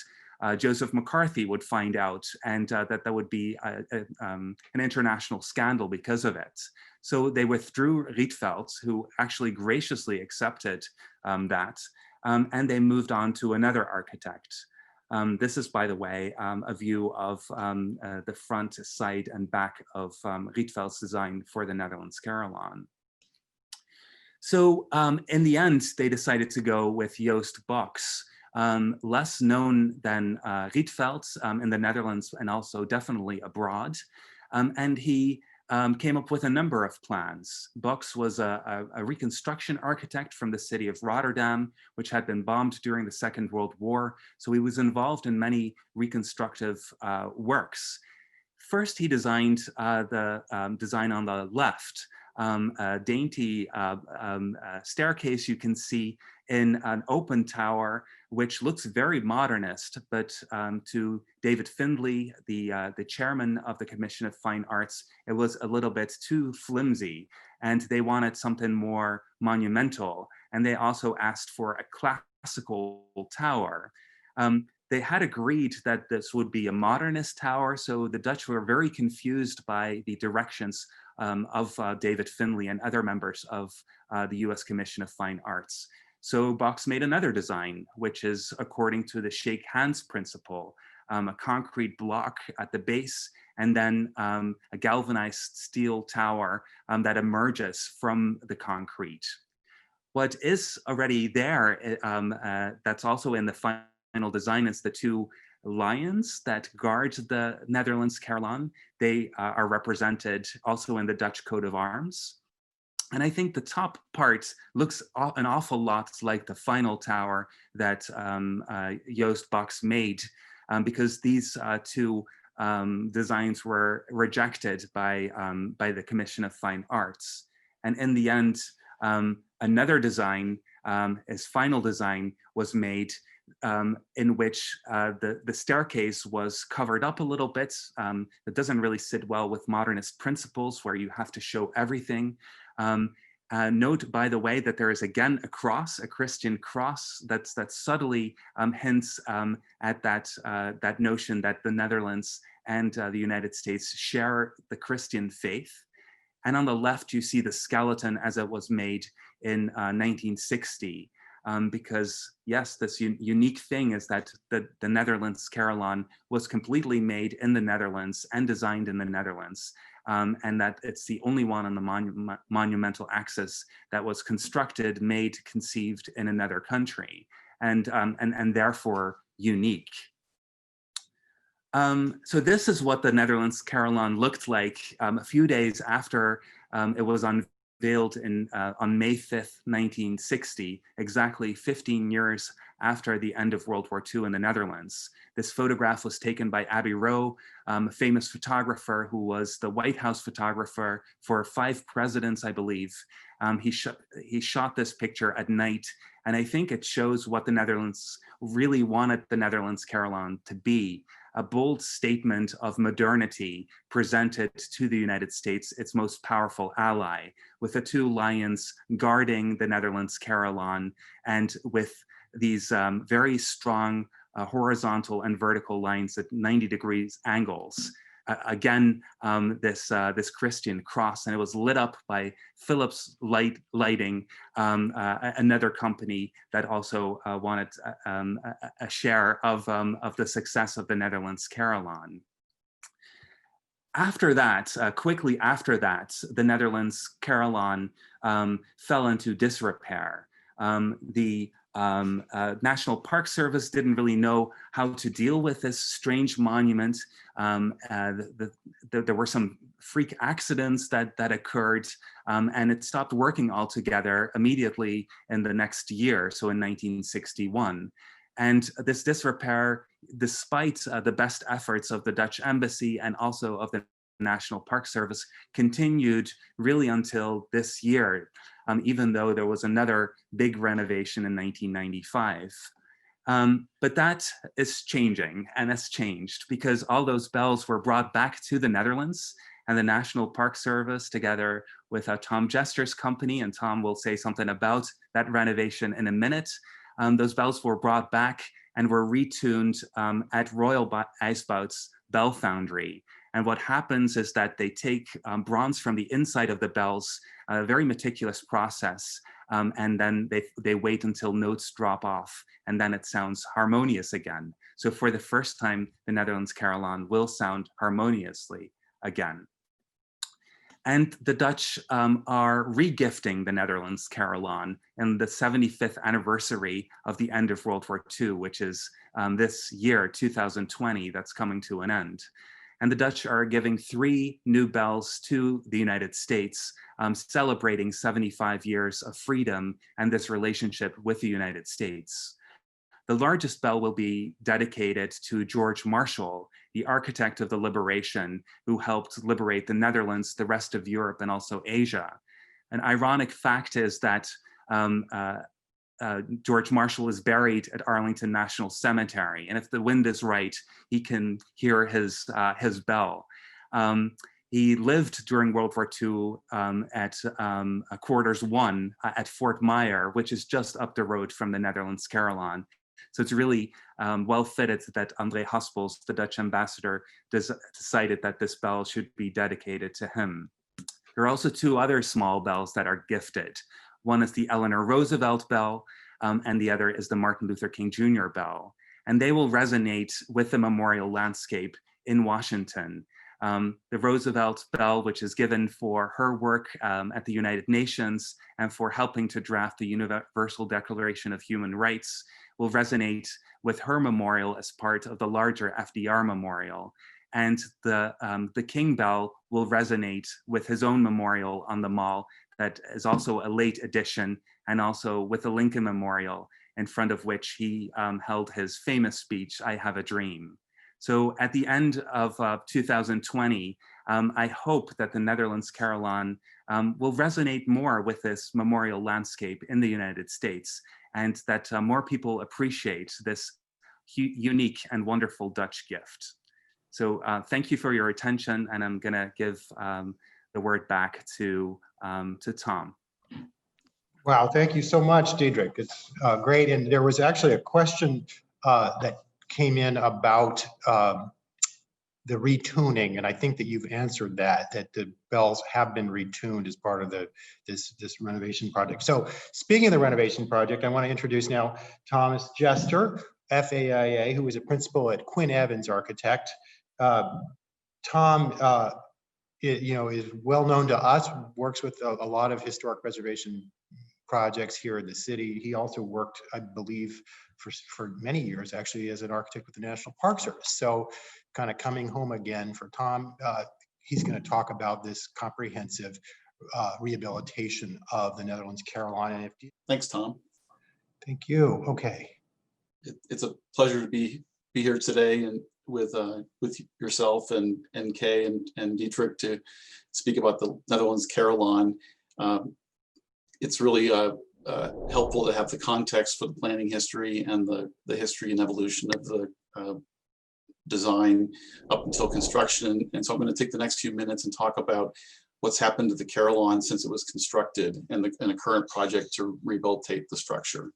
Joseph McCarthy would find out, and that there would be an international scandal because of it. So they withdrew Rietveld, who actually graciously accepted that, and they moved on to another architect. This is, by the way, a view of the front, side, and back of Rietveld's design for the Netherlands Carillon. So in the end, they decided to go with Joost Boks, less known than Rietveld in the Netherlands and also definitely abroad. And he came up with a number of plans. Boks was a reconstruction architect from the city of Rotterdam, which had been bombed during the Second World War. So he was involved in many reconstructive works. First, he designed the design on the left, a dainty staircase you can see in an open tower, which looks very modernist, but to David Findlay, the chairman of the Commission of Fine Arts, it was a little bit too flimsy, and they wanted something more monumental. And they also asked for a classical tower. they had agreed that this would be a modernist tower, so the Dutch were very confused by the directions of David Finlay and other members of the US Commission of Fine Arts. So Box made another design, which is according to the shake hands principle, a concrete block at the base, and then a galvanized steel tower that emerges from the concrete. What is already there, that's also in the final design, is the two lions that guard the Netherlands Carillon. They are represented also in the Dutch coat of arms. And I think the top part looks an awful lot like the final tower that Joost Box made, because these two designs were rejected by the Commission of Fine Arts. And in the end, another design, his final design, was made in which the staircase was covered up a little bit. It doesn't really sit well with modernist principles where you have to show everything. Note, by the way, that there is again a cross, a Christian cross, that subtly hints at that notion that the Netherlands and the United States share the Christian faith. And on the left, you see the skeleton as it was made in 1960. Because yes, this unique thing is that the Netherlands Carillon was completely made in the Netherlands and designed in the Netherlands. And that it's the only one on the monumental axis that was constructed, made, conceived in another country, and therefore unique. So this is what the Netherlands Carillon looked like a few days after it was unveiled on May 5th, 1960, exactly 15 years after the end of World War II in the Netherlands. This photograph was taken by Abbey Rowe, a famous photographer who was the White House photographer for 5 presidents, I believe. He shot this picture at night, and I think it shows what the Netherlands really wanted the Netherlands Carillon to be: a bold statement of modernity presented to the United States, its most powerful ally, with the two lions guarding the Netherlands Carillon, and with these very strong horizontal and vertical lines at 90 degrees angles. Again, this Christian cross, and it was lit up by Philips Lighting, another company that also wanted a share of the success of the Netherlands Carillon. After that, quickly after that, the Netherlands Carillon fell into disrepair. The National Park Service didn't really know how to deal with this strange monument. There were some freak accidents that occurred, and it stopped working altogether immediately in the next year, so in 1961. And this disrepair, despite the best efforts of the Dutch embassy and also of the National Park Service, continued really until this year, even though there was another big renovation in 1995. But that is changing, and it's changed because all those bells were brought back to the Netherlands, and the National Park Service, together with Tom Jester's company, and Tom will say something about that renovation in a minute, those bells were brought back and were retuned at Royal IJsbout's Bell Foundry. And what happens is that they take bronze from the inside of the bells, a very meticulous process, and then they wait until notes drop off, and then it sounds harmonious again. So for the first time, the Netherlands Carillon will sound harmoniously again. And the Dutch are regifting the Netherlands Carillon in the 75th anniversary of the end of World War II, which is this year, 2020, that's coming to an end. And the Dutch are giving 3 new bells to the United States, celebrating 75 years of freedom and this relationship with the United States. The largest bell will be dedicated to George Marshall, the architect of the liberation, who helped liberate the Netherlands, the rest of Europe, and also Asia. An ironic fact is that George Marshall is buried at Arlington National Cemetery, and if the wind is right, he can hear his bell. He lived during World War II at Quarters 1 at Fort Myer, which is just up the road from the Netherlands Carillon. So it's really well fitted that André Haspels, the Dutch ambassador, decided that this bell should be dedicated to him. There are also two other small bells that are gifted. One is the Eleanor Roosevelt bell, and the other is the Martin Luther King Jr. bell. And they will resonate with the memorial landscape in Washington. The Roosevelt bell, which is given for her work at the United Nations and for helping to draft the Universal Declaration of Human Rights, will resonate with her memorial as part of the larger FDR memorial. And the King bell will resonate with his own memorial on the Mall that is also a late addition, and also with the Lincoln Memorial, in front of which he held his famous speech, "I Have a Dream." So at the end of 2020, I hope that the Netherlands Carillon will resonate more with this memorial landscape in the United States, and that more people appreciate this unique and wonderful Dutch gift. So thank you for your attention, and I'm gonna give the word back to Tom. Wow, thank you so much, Diederik. It's great. And there was actually a question that came in about the retuning, and I think that you've answered that the bells have been retuned as part of this renovation project. So speaking of the renovation project, I want to introduce now Thomas Jester, FAIA, who is a principal at Quinn Evans Architect. Tom, is well known to us, works with a lot of historic preservation projects here in the city. He also worked, I believe, for many years actually as an architect with the National Park Service. So kind of coming home again for Tom. He's going to talk about this comprehensive rehabilitation of the Netherlands Carillon. Thanks, Tom. Thank you. Okay. It's a pleasure to be here today and with yourself and Kay and Diederik to speak about the Netherlands Carillon. It's really helpful to have the context for the planning history and the history and evolution of the design up until construction. And so I'm going to take the next few minutes and talk about what's happened to the Carillon since it was constructed and a current project to rehabilitate the structure.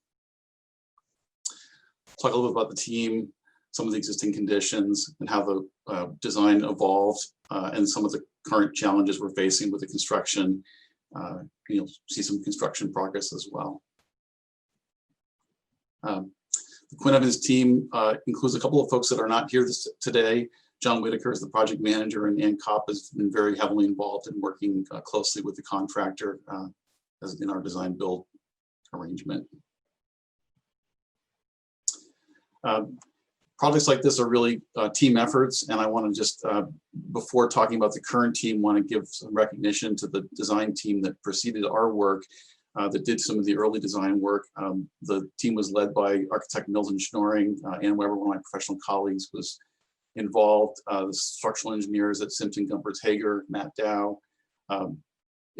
Talk a little bit about the team, some of the existing conditions, and how the design evolved, and some of the current challenges we're facing with the construction. You'll see some construction progress as well. The Quinn Evans team includes a couple of folks that are not here today. John Whitaker is the project manager, and Ann Kopp has been very heavily involved in working closely with the contractor as in our design build arrangement. Projects like this are really team efforts, and I want to just, before talking about the current team, want to give some recognition to the design team that preceded our work, that did some of the early design work. The team was led by architect Milton Schnoring. Ann Weber, one of my professional colleagues, was involved. The structural engineers at Simpson Gumperz Hager, Matt Dow,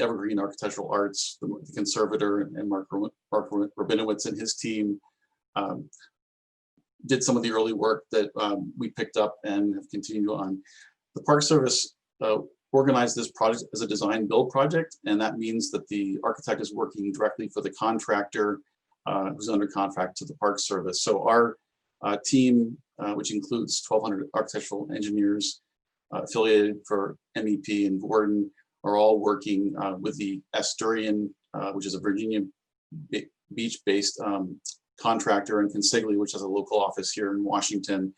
Evergreen Architectural Arts, the conservator, and Mark Rabinowitz and his team. Did some of the early work that we picked up and have continued on. The Park Service organized this project as a design build project, and that means that the architect is working directly for the contractor who's under contract to the Park Service. So our team, which includes 1,200 architectural engineers affiliated for MEP and Gordon, are all working with the Asturian, which is a Virginia Beach-based contractor, and Consigli, which has a local office here in Washington.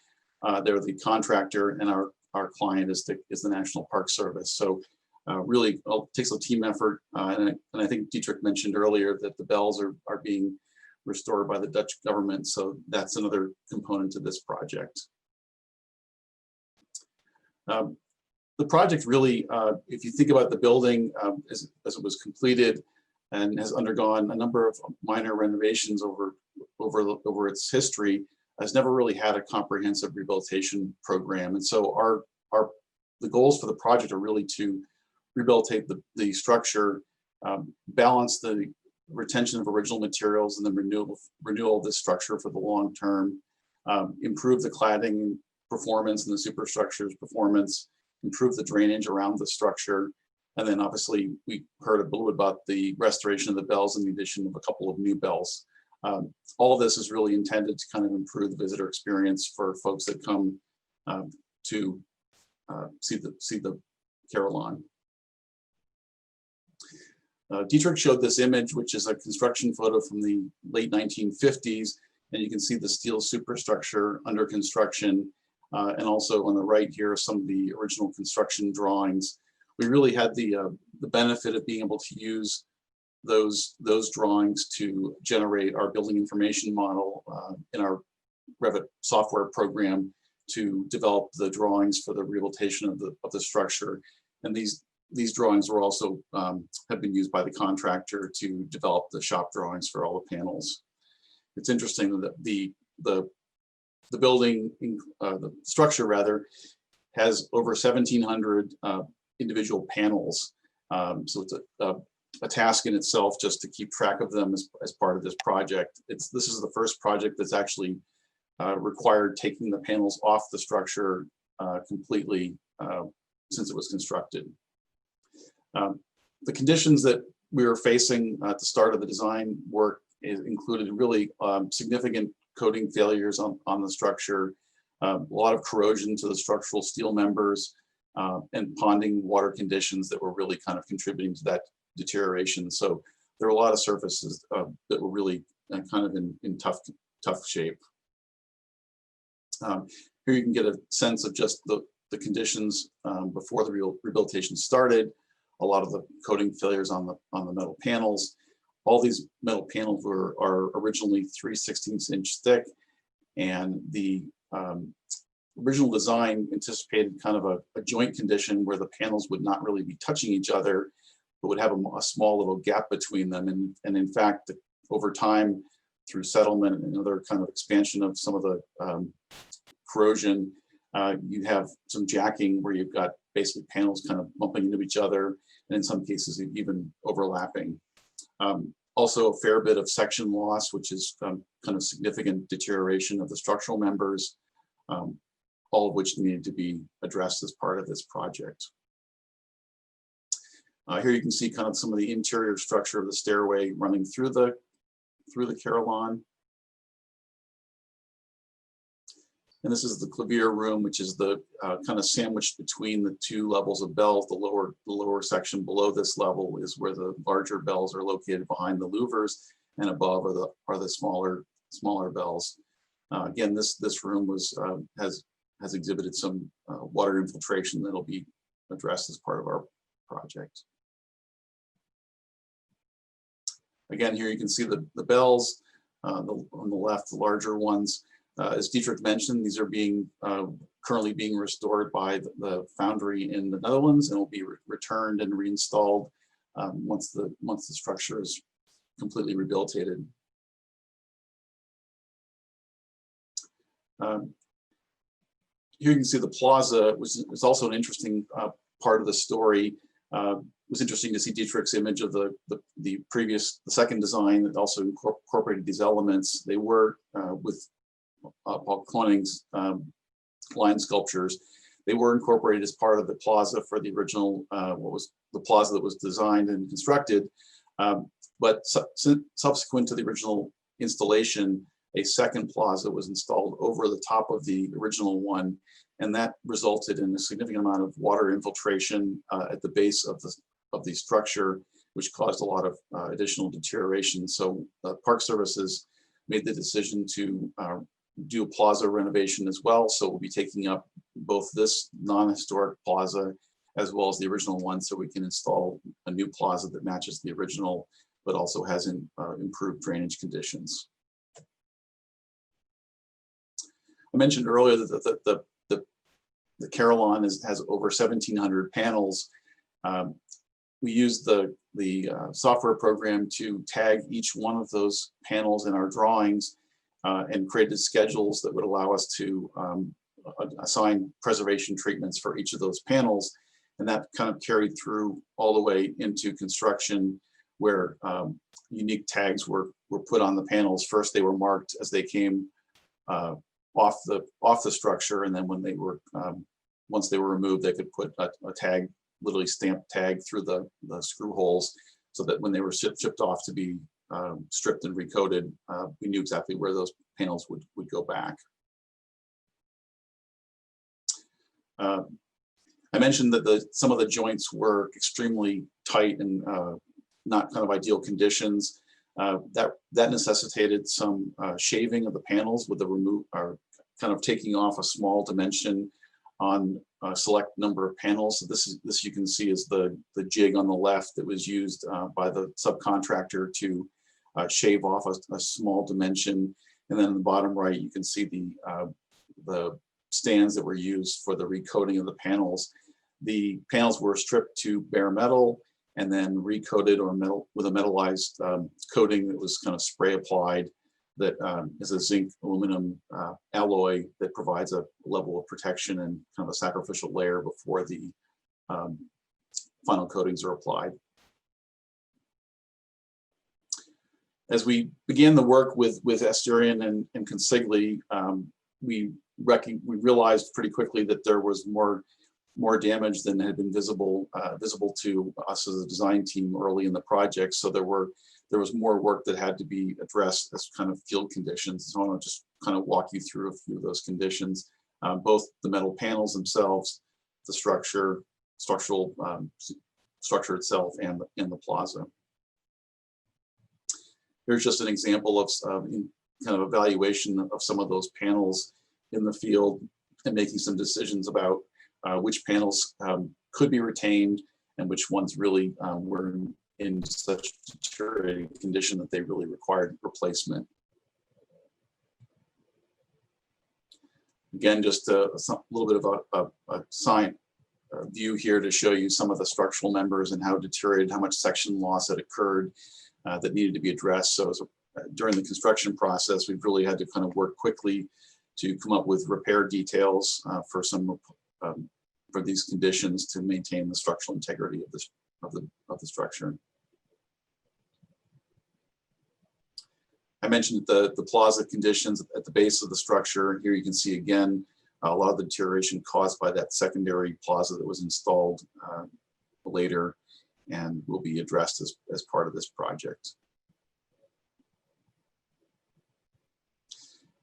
They're the contractor, and our client is the National Park Service. So really takes a team effort. And I think Diederik mentioned earlier that the bells are being restored by the Dutch government. So that's another component to this project. The project really, if you think about the building as it was completed and has undergone a number of minor renovations over its history, has never really had a comprehensive rehabilitation program. And so the goals for the project are really to rehabilitate the structure, balance the retention of original materials and the renewal of this structure for the long term, improve the cladding performance and the superstructure's performance, improve the drainage around the structure. And then obviously we heard a little bit about the restoration of the bells and the addition of a couple of new bells All of this is really intended to kind of improve the visitor experience for folks that come to see the Carillon. Diederik showed this image, which is a construction photo from the late 1950s, and you can see the steel superstructure under construction, and also on the right here are some of the original construction drawings. We really had the benefit of being able to use those drawings to generate our building information model in our Revit software program to develop the drawings for the rehabilitation of the structure. And these drawings were also have been used by the contractor to develop the shop drawings for all the panels. It's interesting that the building, the structure rather, has over 1,700 individual panels. So it's a task in itself just to keep track of them as part of this project. This is the first project that's actually required taking the panels off the structure completely since it was constructed. The conditions that we were facing at the start of the design work included really significant coating failures on the structure, a lot of corrosion to the structural steel members, and ponding water conditions that were really kind of contributing to that deterioration. So there were a lot of surfaces that were really kind of in tough shape. Here you can get a sense of just the conditions before the rehabilitation started. A lot of the coating failures on the metal panels. All these metal panels are originally 3/16 inch thick, and the original design anticipated kind of a joint condition where the panels would not really be touching each other, but would have a small little gap between them. And in fact, over time, through settlement and other kind of expansion of some of the corrosion, you have some jacking where you've got basically panels kind of bumping into each other, and in some cases even overlapping. Also a fair bit of section loss, which is kind of significant deterioration of the structural members, all of which needed to be addressed as part of this project. Here you can see kind of some of the interior structure of the stairway running through the Carillon. And this is the clavier room, which is the kind of sandwiched between the two levels of bells. The lower section below this level is where the larger bells are located behind the louvers, and above are the smaller bells. Again, this room has exhibited some water infiltration that'll be addressed as part of our project. Again, here you can see the bells on the left, the larger ones. As Diederik mentioned, these are currently being restored by the foundry in the Netherlands, and will be returned and reinstalled once the structure is completely rehabilitated. Here you can see the plaza, which is also an interesting part of the story. It was interesting to see Diederik's image of the second design that also incorporated these elements. They were with Paul Koning's line sculptures. They were incorporated as part of the plaza for the original, what was the plaza that was designed and constructed. But subsequent to the original installation, a second plaza was installed over the top of the original one, and that resulted in a significant amount of water infiltration at the base of the structure, which caused a lot of additional deterioration. So Park Services made the decision to do a plaza renovation as well. So we'll be taking up both this non-historic plaza as well as the original one, so we can install a new plaza that matches the original, but also has improved drainage conditions. I mentioned earlier that the Carillon has over 1,700 panels. We used the software program to tag each one of those panels in our drawings and created schedules that would allow us to assign preservation treatments for each of those panels. And that kind of carried through all the way into construction, where unique tags were put on the panels. First, they were marked as they came off the structure, and then when they were once they were removed, they could put a tag, literally stamped tag, through the screw holes, so that when they were shipped off to be stripped and recoated, we knew exactly where those panels would go back. I mentioned that some of the joints were extremely tight and not kind of ideal conditions. That necessitated some shaving of the panels with the kind of taking off a small dimension on a select number of panels. So this you can see is the jig on the left that was used by the subcontractor to shave off a small dimension. And then in the bottom right, you can see the stands that were used for the recoating of the panels. The panels were stripped to bare metal and then recoated with a metallized coating that was kind of spray applied, that is a zinc aluminum alloy that provides a level of protection and kind of a sacrificial layer before the final coatings are applied. As we began the work with Asterion and Consigli, we realized pretty quickly that there was more damage than had been visible to us as a design team early in the project. So there was more work that had to be addressed as kind of field conditions. So I want to just kind of walk you through a few of those conditions, both the metal panels themselves, the structural structure itself, and the plaza. Here's just an example of kind of evaluation of some of those panels in the field and making some decisions about which panels could be retained and which ones really were in such deteriorating condition that they really required replacement. Again, just a little bit of a view here to show you some of the structural members and how deteriorated, how much section loss had occurred that needed to be addressed. So during the construction process, we've really had to kind of work quickly to come up with repair details for these conditions to maintain the structural integrity of the structure. I mentioned the plaza conditions at the base of the structure. Here you can see again a lot of the deterioration caused by that secondary plaza that was installed later and will be addressed as part of this project.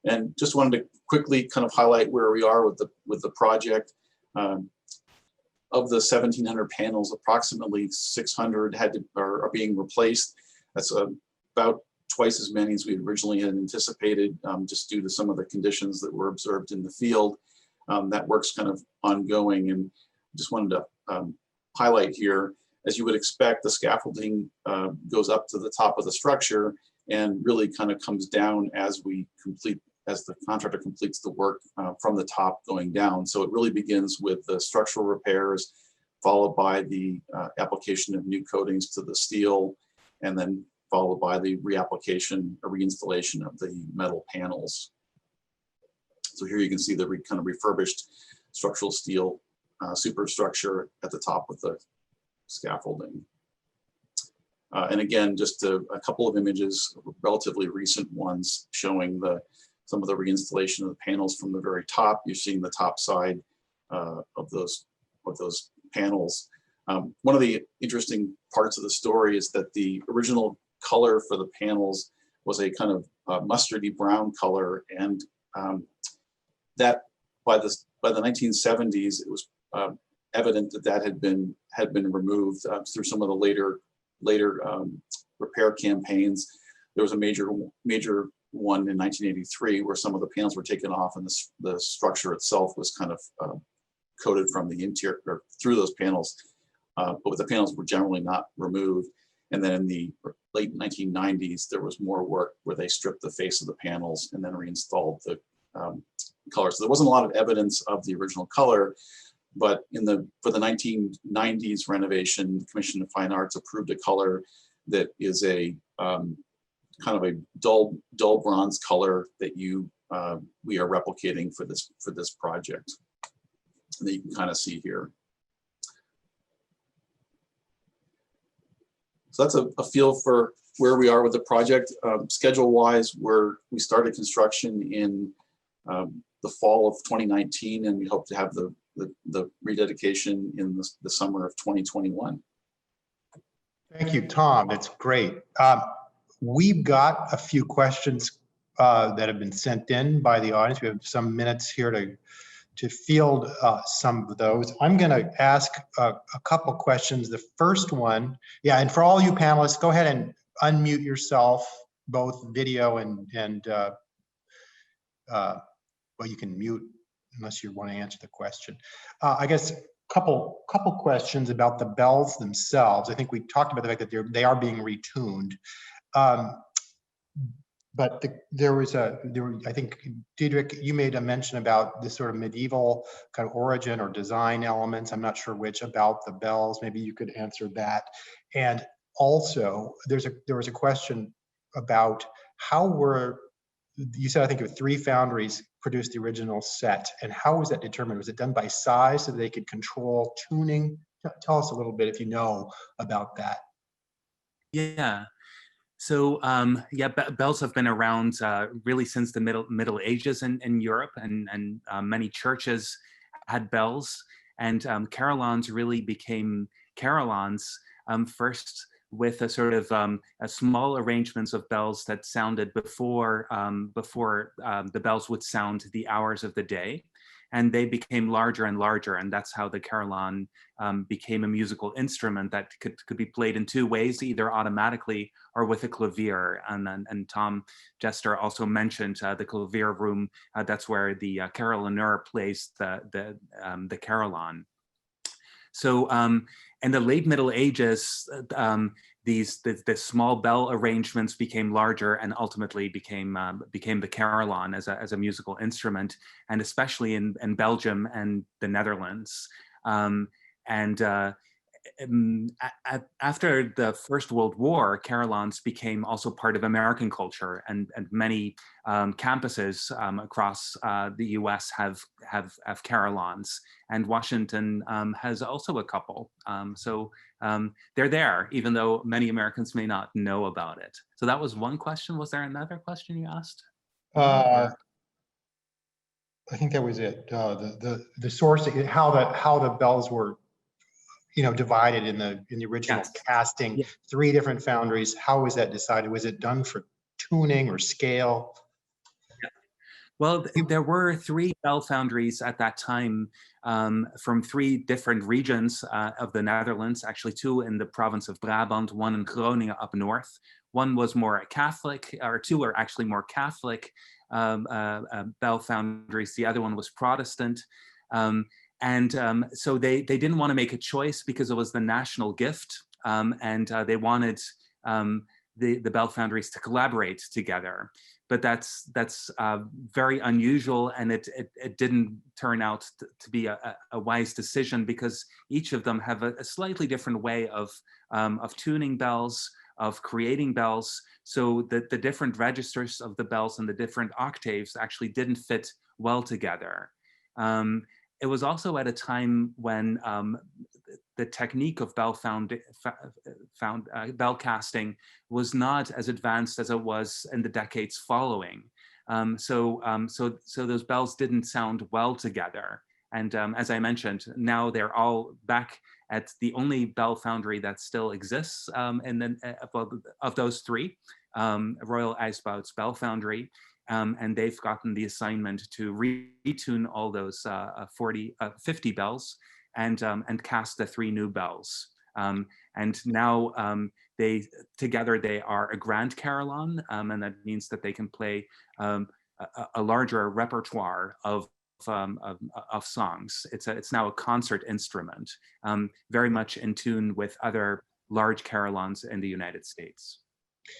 And just wanted to quickly kind of highlight where we are with the project. Of the 1,700 panels, approximately 600 are being replaced. That's about twice as many as we originally had anticipated, just due to some of the conditions that were observed in the field. That work's kind of ongoing, and just wanted to highlight here, as you would expect, the scaffolding goes up to the top of the structure and really kind of comes down as the contractor completes the work from the top going down. So it really begins with the structural repairs, followed by the application of new coatings to the steel, and then followed by the reapplication or reinstallation of the metal panels. So here you can see the kind of refurbished structural steel superstructure at the top with the scaffolding. And again, just a couple of images, relatively recent ones, showing some of the reinstallation of the panels from the very top. You're seeing the top side of those panels. One of the interesting parts of the story is that the original color for the panels was a kind of mustardy brown color, and that by the 1970s, it was evident that had been removed through some of the later repair campaigns. There was a major one in 1983 where some of the panels were taken off and the structure itself was kind of coated from the interior or through those panels, but the panels were generally not removed. And then in the late 1990s, there was more work where they stripped the face of the panels and then reinstalled the color. So there wasn't a lot of evidence of the original color, but for the 1990s renovation, the Commission of Fine Arts approved a color that is a kind of a dull bronze color that we are replicating for this project, and that you can kind of see here. So that's a feel for where we are with the project. Schedule-wise, we started construction in the fall of 2019, and we hope to have the rededication in the summer of 2021. Thank you, Tom. That's great. We've got a few questions that have been sent in by the audience. We have some minutes here to field some of those. I'm going to ask a couple questions. The first one, yeah, and for all you panelists, go ahead and unmute yourself, both video and well, you can mute unless you want to answer the question. I guess couple questions about the bells themselves. I think we talked about the fact that they are being retuned. But I think, Diederik, you made a mention about this sort of medieval kind of origin or design elements. I'm not sure which about the bells. Maybe you could answer that. And also, there was a question about you said, I think, 3 foundries produced the original set, and how was that determined? Was it done by size so that they could control tuning? Tell us a little bit if you know about that. Yeah. So yeah, bells have been around really since the Middle Ages in Europe, and many churches had bells, and carillons really became carillons first with a sort of a small arrangements of bells that sounded before the bells would sound the hours of the day. And they became larger and larger, and that's how the carillon became a musical instrument that could be played in 2 ways, either automatically or with a clavier. And Tom Jester also mentioned the clavier room. That's where the carillonneur plays the carillon. So in the late Middle Ages, the small bell arrangements became larger and ultimately became the carillon as a musical instrument, and especially in Belgium and the Netherlands. After the First World War, carillons became also part of American culture, and many campuses across the U.S. have carillons, and Washington has also a couple. So they're there, even though many Americans may not know about it. So that was one question. Was there another question you asked? I think that was it. The source, how the bells were, divided in the original casting. Yeah. 3 different foundries. How was that decided? Was it done for tuning or scale? Yeah. Well, there were 3 bell foundries at that time from 3 different regions of the Netherlands, actually 2 in the province of Brabant, 1 in Groningen up north. One was more Catholic, or 2 are actually more Catholic bell foundries. The other one was Protestant. So they didn't want to make a choice because it was the national gift, and they wanted the bell foundries to collaborate together. But that's very unusual, and it didn't turn out to be a wise decision, because each of them have a slightly different way of tuning bells, of creating bells, so that the different registers of the bells and the different octaves actually didn't fit well together. It was also at a time when the technique of bell bell casting was not as advanced as it was in the decades following. So those bells didn't sound well together. And as I mentioned, now they're all back at the only bell foundry that still exists of those 3, Royal IJsbout's Bell Foundry. And they've gotten the assignment to retune all those 50 bells and cast the 3 new bells. And now they are a Grand Carillon, and that means that they can play a larger repertoire of songs. It's now a concert instrument, very much in tune with other large carillons in the United States.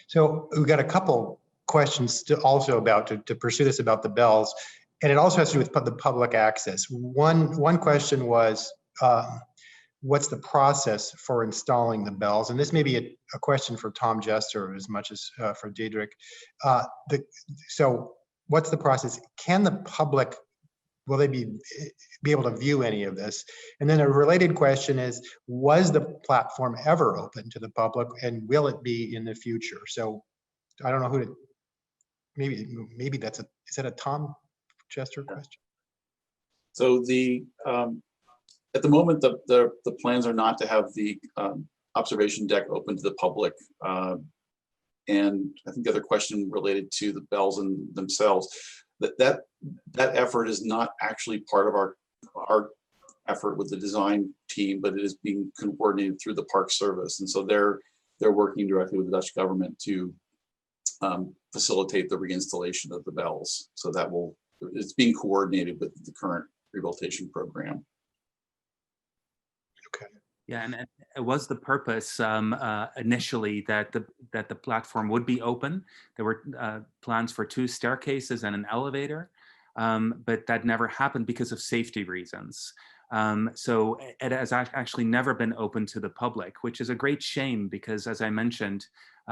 So we've got a couple questions also about to pursue this about the bells, and it also has to do with the public access. One question was, what's the process for installing the bells? And this may be a question for Tom Jester as much as for Diederik. So what's the process? Can the public, will they be able to view any of this? And then a related question is, was the platform ever open to the public, and will it be in the future? So I don't know who to, maybe is that a Tom Jester question? So at the moment, the plans are not to have the observation deck open to the public. And I think the other question related to the bells themselves, that effort is not actually part of our effort with the design team, but it is being coordinated through the Park Service. And so they're working directly with the Dutch government to facilitate the reinstallation of the bells. So it's being coordinated with the current rehabilitation program. Okay. Yeah, and it was the purpose initially that the platform would be open. There were plans for 2 staircases and an elevator, but that never happened because of safety reasons. So it has actually never been open to the public, which is a great shame because, as I mentioned,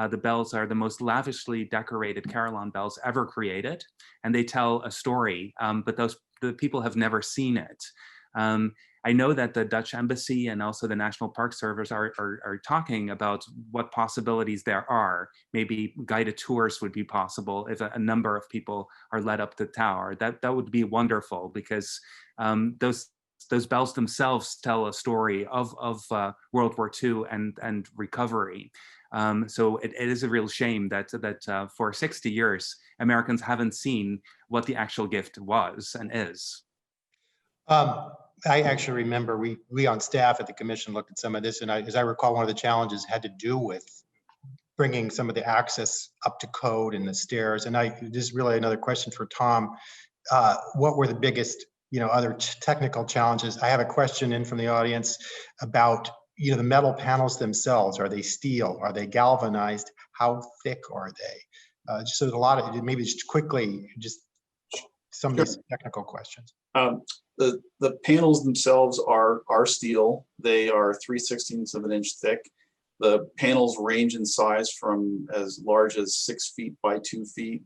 the bells are the most lavishly decorated carillon bells ever created, and they tell a story, but the people have never seen it. I know that the Dutch Embassy and also the National Park Service are talking about what possibilities there are. Maybe guided tours would be possible if a number of people are led up the tower. That would be wonderful because those bells themselves tell a story of World War II and recovery. So it is a real shame that for 60 years, Americans haven't seen what the actual gift was and is. I actually remember we on staff at the commission looked at some of this, and as I recall, one of the challenges had to do with bringing some of the access up to code and the stairs. And this is really another question for Tom. What were the biggest, other technical challenges? I have a question in from the audience about, the metal panels themselves. Are they steel? Are they galvanized? How thick are they? So there's a lot of, maybe just quickly, just some of these technical questions. The panels themselves are steel. They are 3/16 of an inch thick. The panels range in size from as large as 6 feet by 2 feet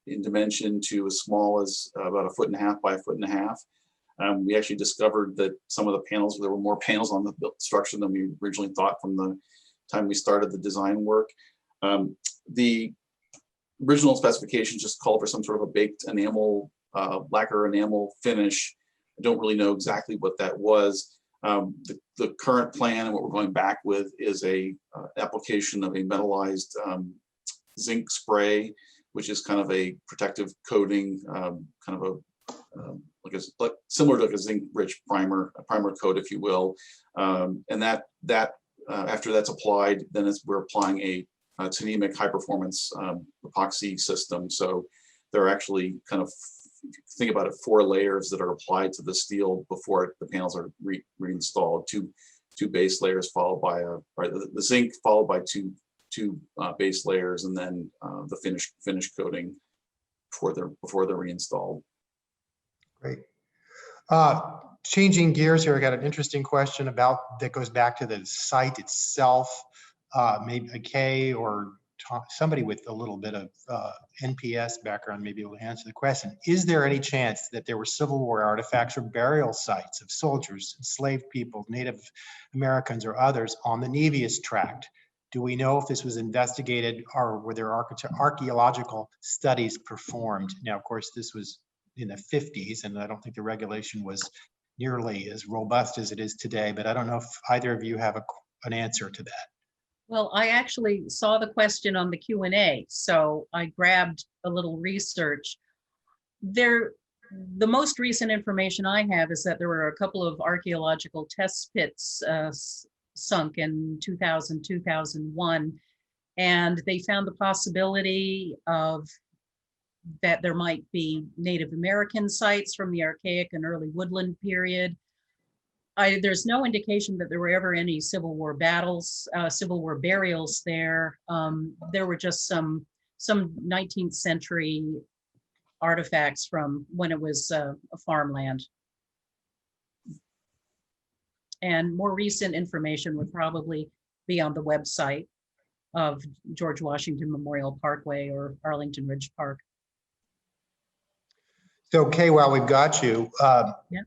in dimension to as small as about 1.5 feet by 1.5 feet. We actually discovered that some of the panels, there were more panels on the structure than we originally thought from the time we started the design work. The original specifications just called for some sort of a baked enamel, lacquer enamel finish. I don't really know exactly what that was. The current plan and what we're going back with is a application of a metallized zinc spray, which is kind of a protective coating, kind of like similar to like a zinc-rich primer coat, if you will. And that after that's applied, then we're applying a titanium high-performance epoxy system. So there are actually kind of, think about it, 4 layers that are applied to the steel before the panels are reinstalled. Two base layers followed by the zinc followed by two base layers, and then the finish coating before they're reinstalled. Great. Changing gears here, I got an interesting question that goes back to the site itself. Maybe a Kay or somebody with a little bit of NPS background may be able to answer the question. Is there any chance that there were Civil War artifacts or burial sites of soldiers, enslaved people, Native Americans, or others on the Nevius tract? Do we know if this was investigated, or were there archaeological studies performed? Now, of course, this was in the 50s, and I don't think the regulation was nearly as robust as it is today, but I don't know if either of you have an answer to that. Well, I actually saw the question on the Q&A, so I grabbed a little research. The most recent information I have is that there were a couple of archaeological test pits sunk in 2000, 2001, and they found the possibility of that there might be Native American sites from the Archaic and early Woodland period. There's no indication that there were ever any Civil War battles, Civil War burials there. There were just some 19th century artifacts from when it was a farmland. And more recent information would probably be on the website of George Washington Memorial Parkway or Arlington Ridge Park. So, Kay, while we've got you, Yeah.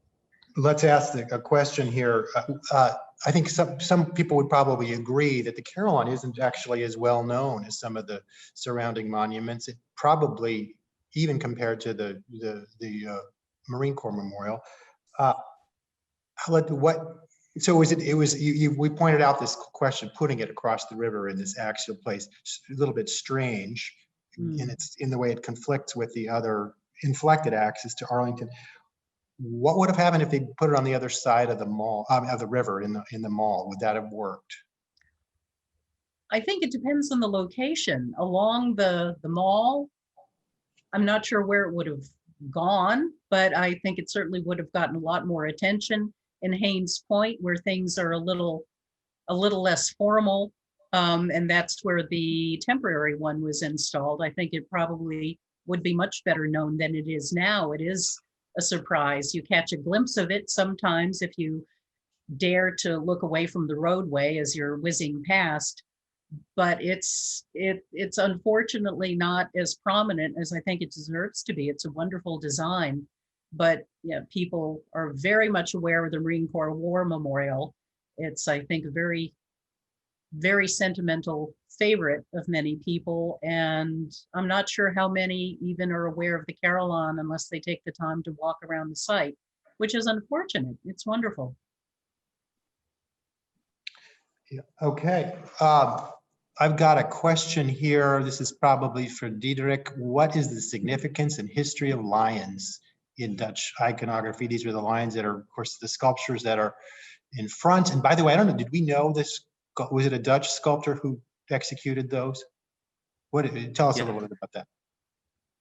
Let's ask a question here. I think some people would probably agree that the Carillon isn't actually as well known as some of the surrounding monuments. It probably, even compared to the Marine Corps Memorial. So we pointed out this question, putting it across the river in this axial place, a little bit strange, and it's in the way it conflicts with the other inflected axis to Arlington. What would have happened if they put it on the other side of the mall, of the river in the mall? Would that have worked? I think it depends on the location. Along the mall, I'm not sure where it would have gone, but I think it certainly would have gotten a lot more attention. In Haynes Point, where things are a little less formal, and that's where the temporary one was installed. I think it probably would be much better known than it is now. It is a surprise. You catch a glimpse of it sometimes if you dare to look away from the roadway as you're whizzing past, but it's unfortunately not as prominent as I think it deserves to be. It's a wonderful design, but yeah, people are very much aware of the Marine Corps War Memorial. It's, I think, a very, very sentimental favorite of many people, and I'm not sure how many even are aware of the Carillon unless they take the time to walk around the site, which is unfortunate. It's wonderful. Yeah. Okay. I've got a question here. This is probably for Diederik. What is the significance and history of lions in Dutch iconography? These are the lions that are, of course, the sculptures that are in front. And by the way, I don't know, did we know this? Was it a Dutch sculptor who executed those? Tell us a little bit about that.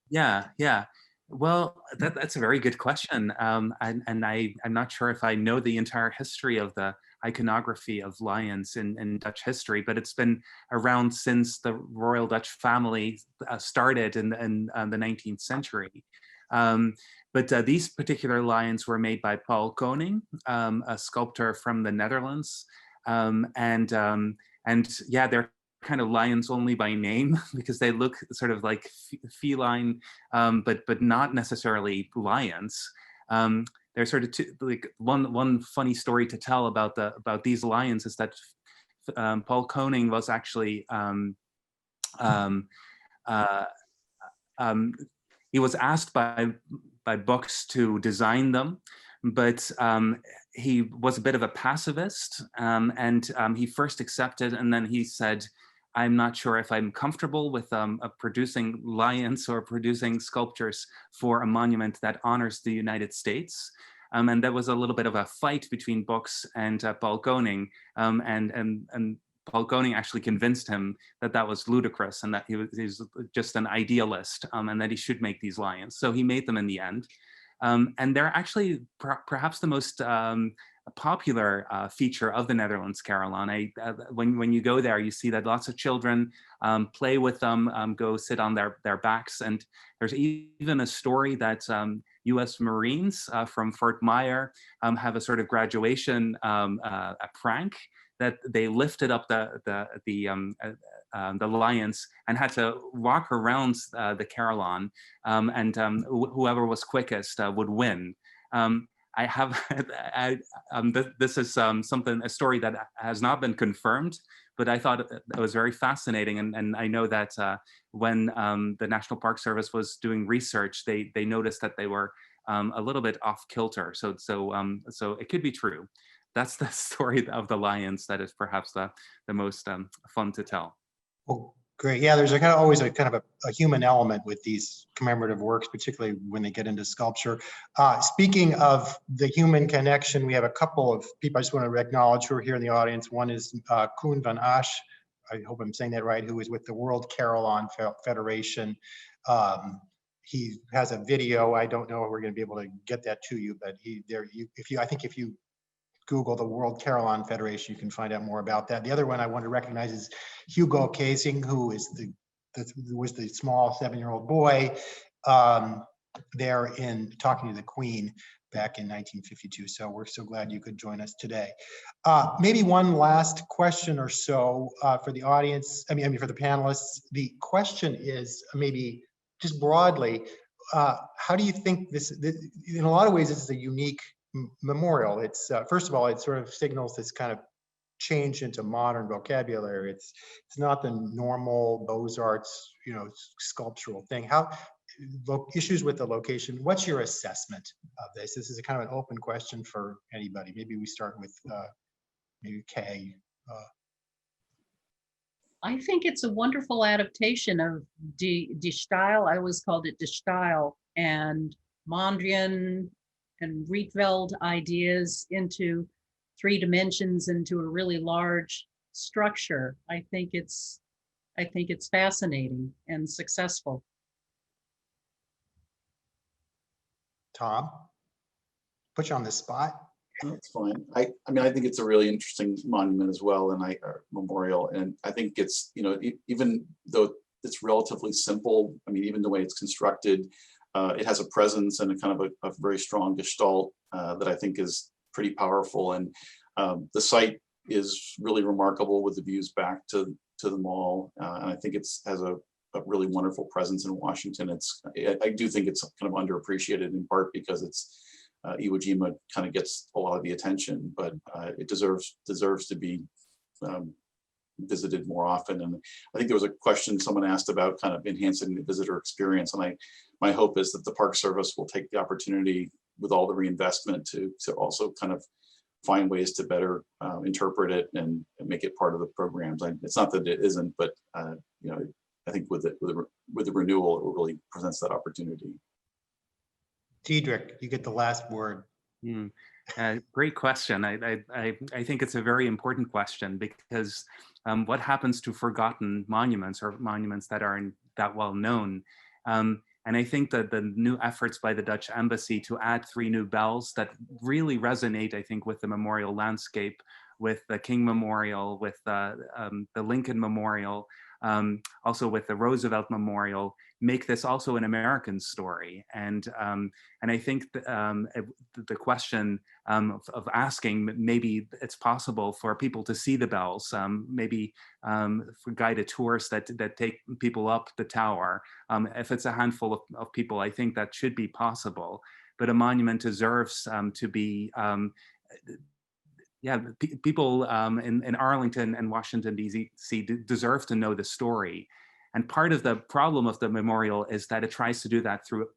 Yeah. Well, that's a very good question. And I'm not sure if I know the entire history of the iconography of lions in Dutch history, but it's been around since the royal Dutch family started in the 19th century. But these particular lions were made by Paul Koning, a sculptor from the Netherlands. And yeah, they're kind of lions only by name because they look sort of like feline, but not necessarily lions. There's sort of like one funny story to tell about these lions is that Paul Koning was actually he was asked by books to design them, but he was a bit of a pacifist, and he first accepted, and then he said, I'm not sure if I'm comfortable with producing lions or producing sculptures for a monument that honors the United States. And there was a little bit of a fight between Books and Paul Koning, and Paul Koning actually convinced him that that was ludicrous and that he was just an idealist, and that he should make these lions. So he made them in the end. And they're actually perhaps the most popular feature of the Netherlands Carillon. When you go there, you see that lots of children play with them, go sit on their backs. And there's even a story that US Marines from Fort Myer have a sort of graduation a prank that they lifted up the lions and had to walk around the Carillon, and whoever was quickest would win. I have, this is a story that has not been confirmed, but I thought it was very fascinating. And I know that when the National Park Service was doing research, they noticed that they were a little bit off kilter. So it could be true. That's the story of the lions that is perhaps the most fun to tell. Well, great. Yeah, there's always a kind of a human element with these commemorative works, particularly when they get into sculpture. Speaking of the human connection, we have a couple of people I just want to acknowledge who are here in the audience. One is Koen van Asch, I hope I'm saying that right, who is with the World Carillon Federation. He has a video. I don't know if we're going to be able to get that to you, but I think if you Google the World Carillon Federation, you can find out more about that. The other one I want to recognize is Hugo Casing, who is was the small 7-year-old boy there in talking to the Queen back in 1952. So we're so glad you could join us today. Maybe one last question or so for the audience. I mean for the panelists. The question is maybe just broadly, how do you think this? In a lot of ways, this is a unique memorial. It's first of all, it sort of signals this kind of change into modern vocabulary. It's not the normal Beaux-Arts, sculptural thing. How issues with the location? What's your assessment of this? This is a kind of an open question for anybody. Maybe we start with maybe Kay. I think it's a wonderful adaptation of Die Style. I always called it Die Style, and Mondrian and Rietveld ideas into 3 dimensions, into a really large structure. I think it's fascinating and successful. Tom, put you on the spot. That's fine. I mean, I think it's a really interesting monument as well, and memorial. And I think it's, you know, even though it's relatively simple, I mean, even the way it's constructed, it has a presence and a kind of a very strong gestalt that I think is pretty powerful. And the site is really remarkable with the views back to the mall. And I think has a really wonderful presence in Washington. I do think it's kind of underappreciated, in part because it's Iwo Jima kind of gets a lot of the attention, but it deserves to be visited more often. And I think there was a question someone asked about kind of enhancing the visitor experience. And my hope is that the Park Service will take the opportunity with all the reinvestment to also kind of find ways to better interpret it and make it part of the programs. It's not that it isn't, but you know, I think with the renewal, it really presents that opportunity. Diederik, you get the last word. Great question. I think it's a very important question, because what happens to forgotten monuments, or monuments that aren't that well known? And I think that the new efforts by the Dutch embassy to add 3 new bells that really resonate, I think, with the memorial landscape, with the King Memorial, with the Lincoln Memorial, also with the Roosevelt Memorial, make this also an American story. And I think the question of asking, maybe it's possible for people to see the bells, maybe for guided tours that take people up the tower. If it's a handful of people, I think that should be possible. But a monument deserves to be people in Arlington and Washington, D.C. deserve to know the story. And part of the problem of the memorial is that it tries to do that through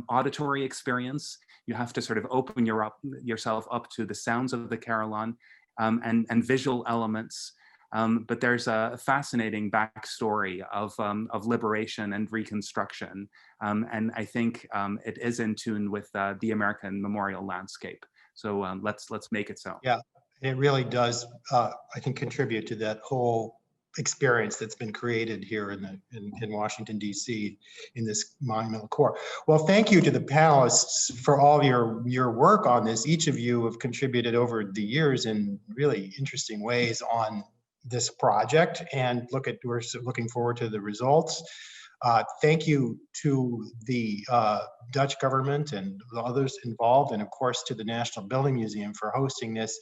auditory experience. You have to sort of open yourself up to the sounds of the Carillon and visual elements. But there's a fascinating backstory of liberation and reconstruction. And I think it is in tune with the American memorial landscape. So let's make it so. Yeah, it really does, I think, contribute to that whole experience that's been created here in Washington, D.C. in this monumental core. Well, thank you to the panelists for all your work on this. Each of you have contributed over the years in really interesting ways on this project, and we're looking forward to the results. Thank you to the Dutch government and the others involved, and of course to the National Building Museum for hosting this.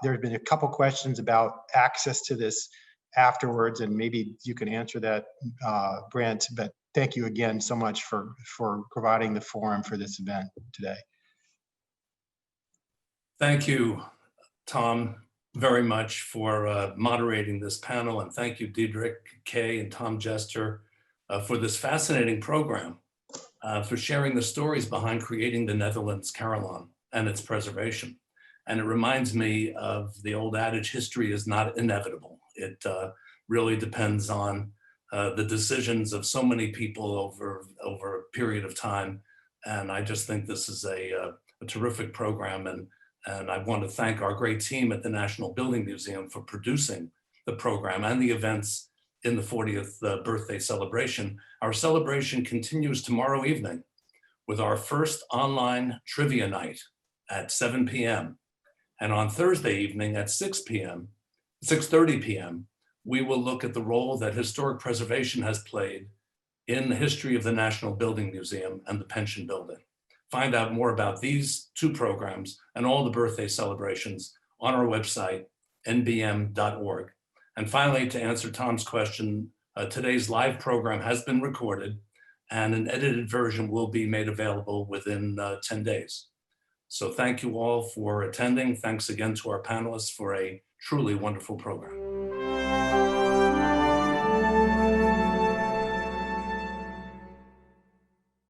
There have been a couple questions about access to this afterwards, and maybe you can answer that, Brent, but thank you again so much for providing the forum for this event today. Thank you, Tom, very much for moderating this panel, and thank you, Diederik, Kay, and Tom Jester, for this fascinating program, for sharing the stories behind creating the Netherlands Carillon and its preservation. And it reminds me of the old adage, history is not inevitable. It really depends on the decisions of so many people over a period of time. And I just think this is a terrific program. And I want to thank our great team at the National Building Museum for producing the program and the events in the 40th birthday celebration. Our celebration continues tomorrow evening with our first online trivia night at 7 p.m. And on Thursday evening at 6:30 p.m., we will look at the role that historic preservation has played in the history of the National Building Museum and the Pension Building. Find out more about these 2 programs and all the birthday celebrations on our website, nbm.org. And finally, to answer Tom's question, today's live program has been recorded and an edited version will be made available within 10 days. So thank you all for attending. Thanks again to our panelists for a truly wonderful program.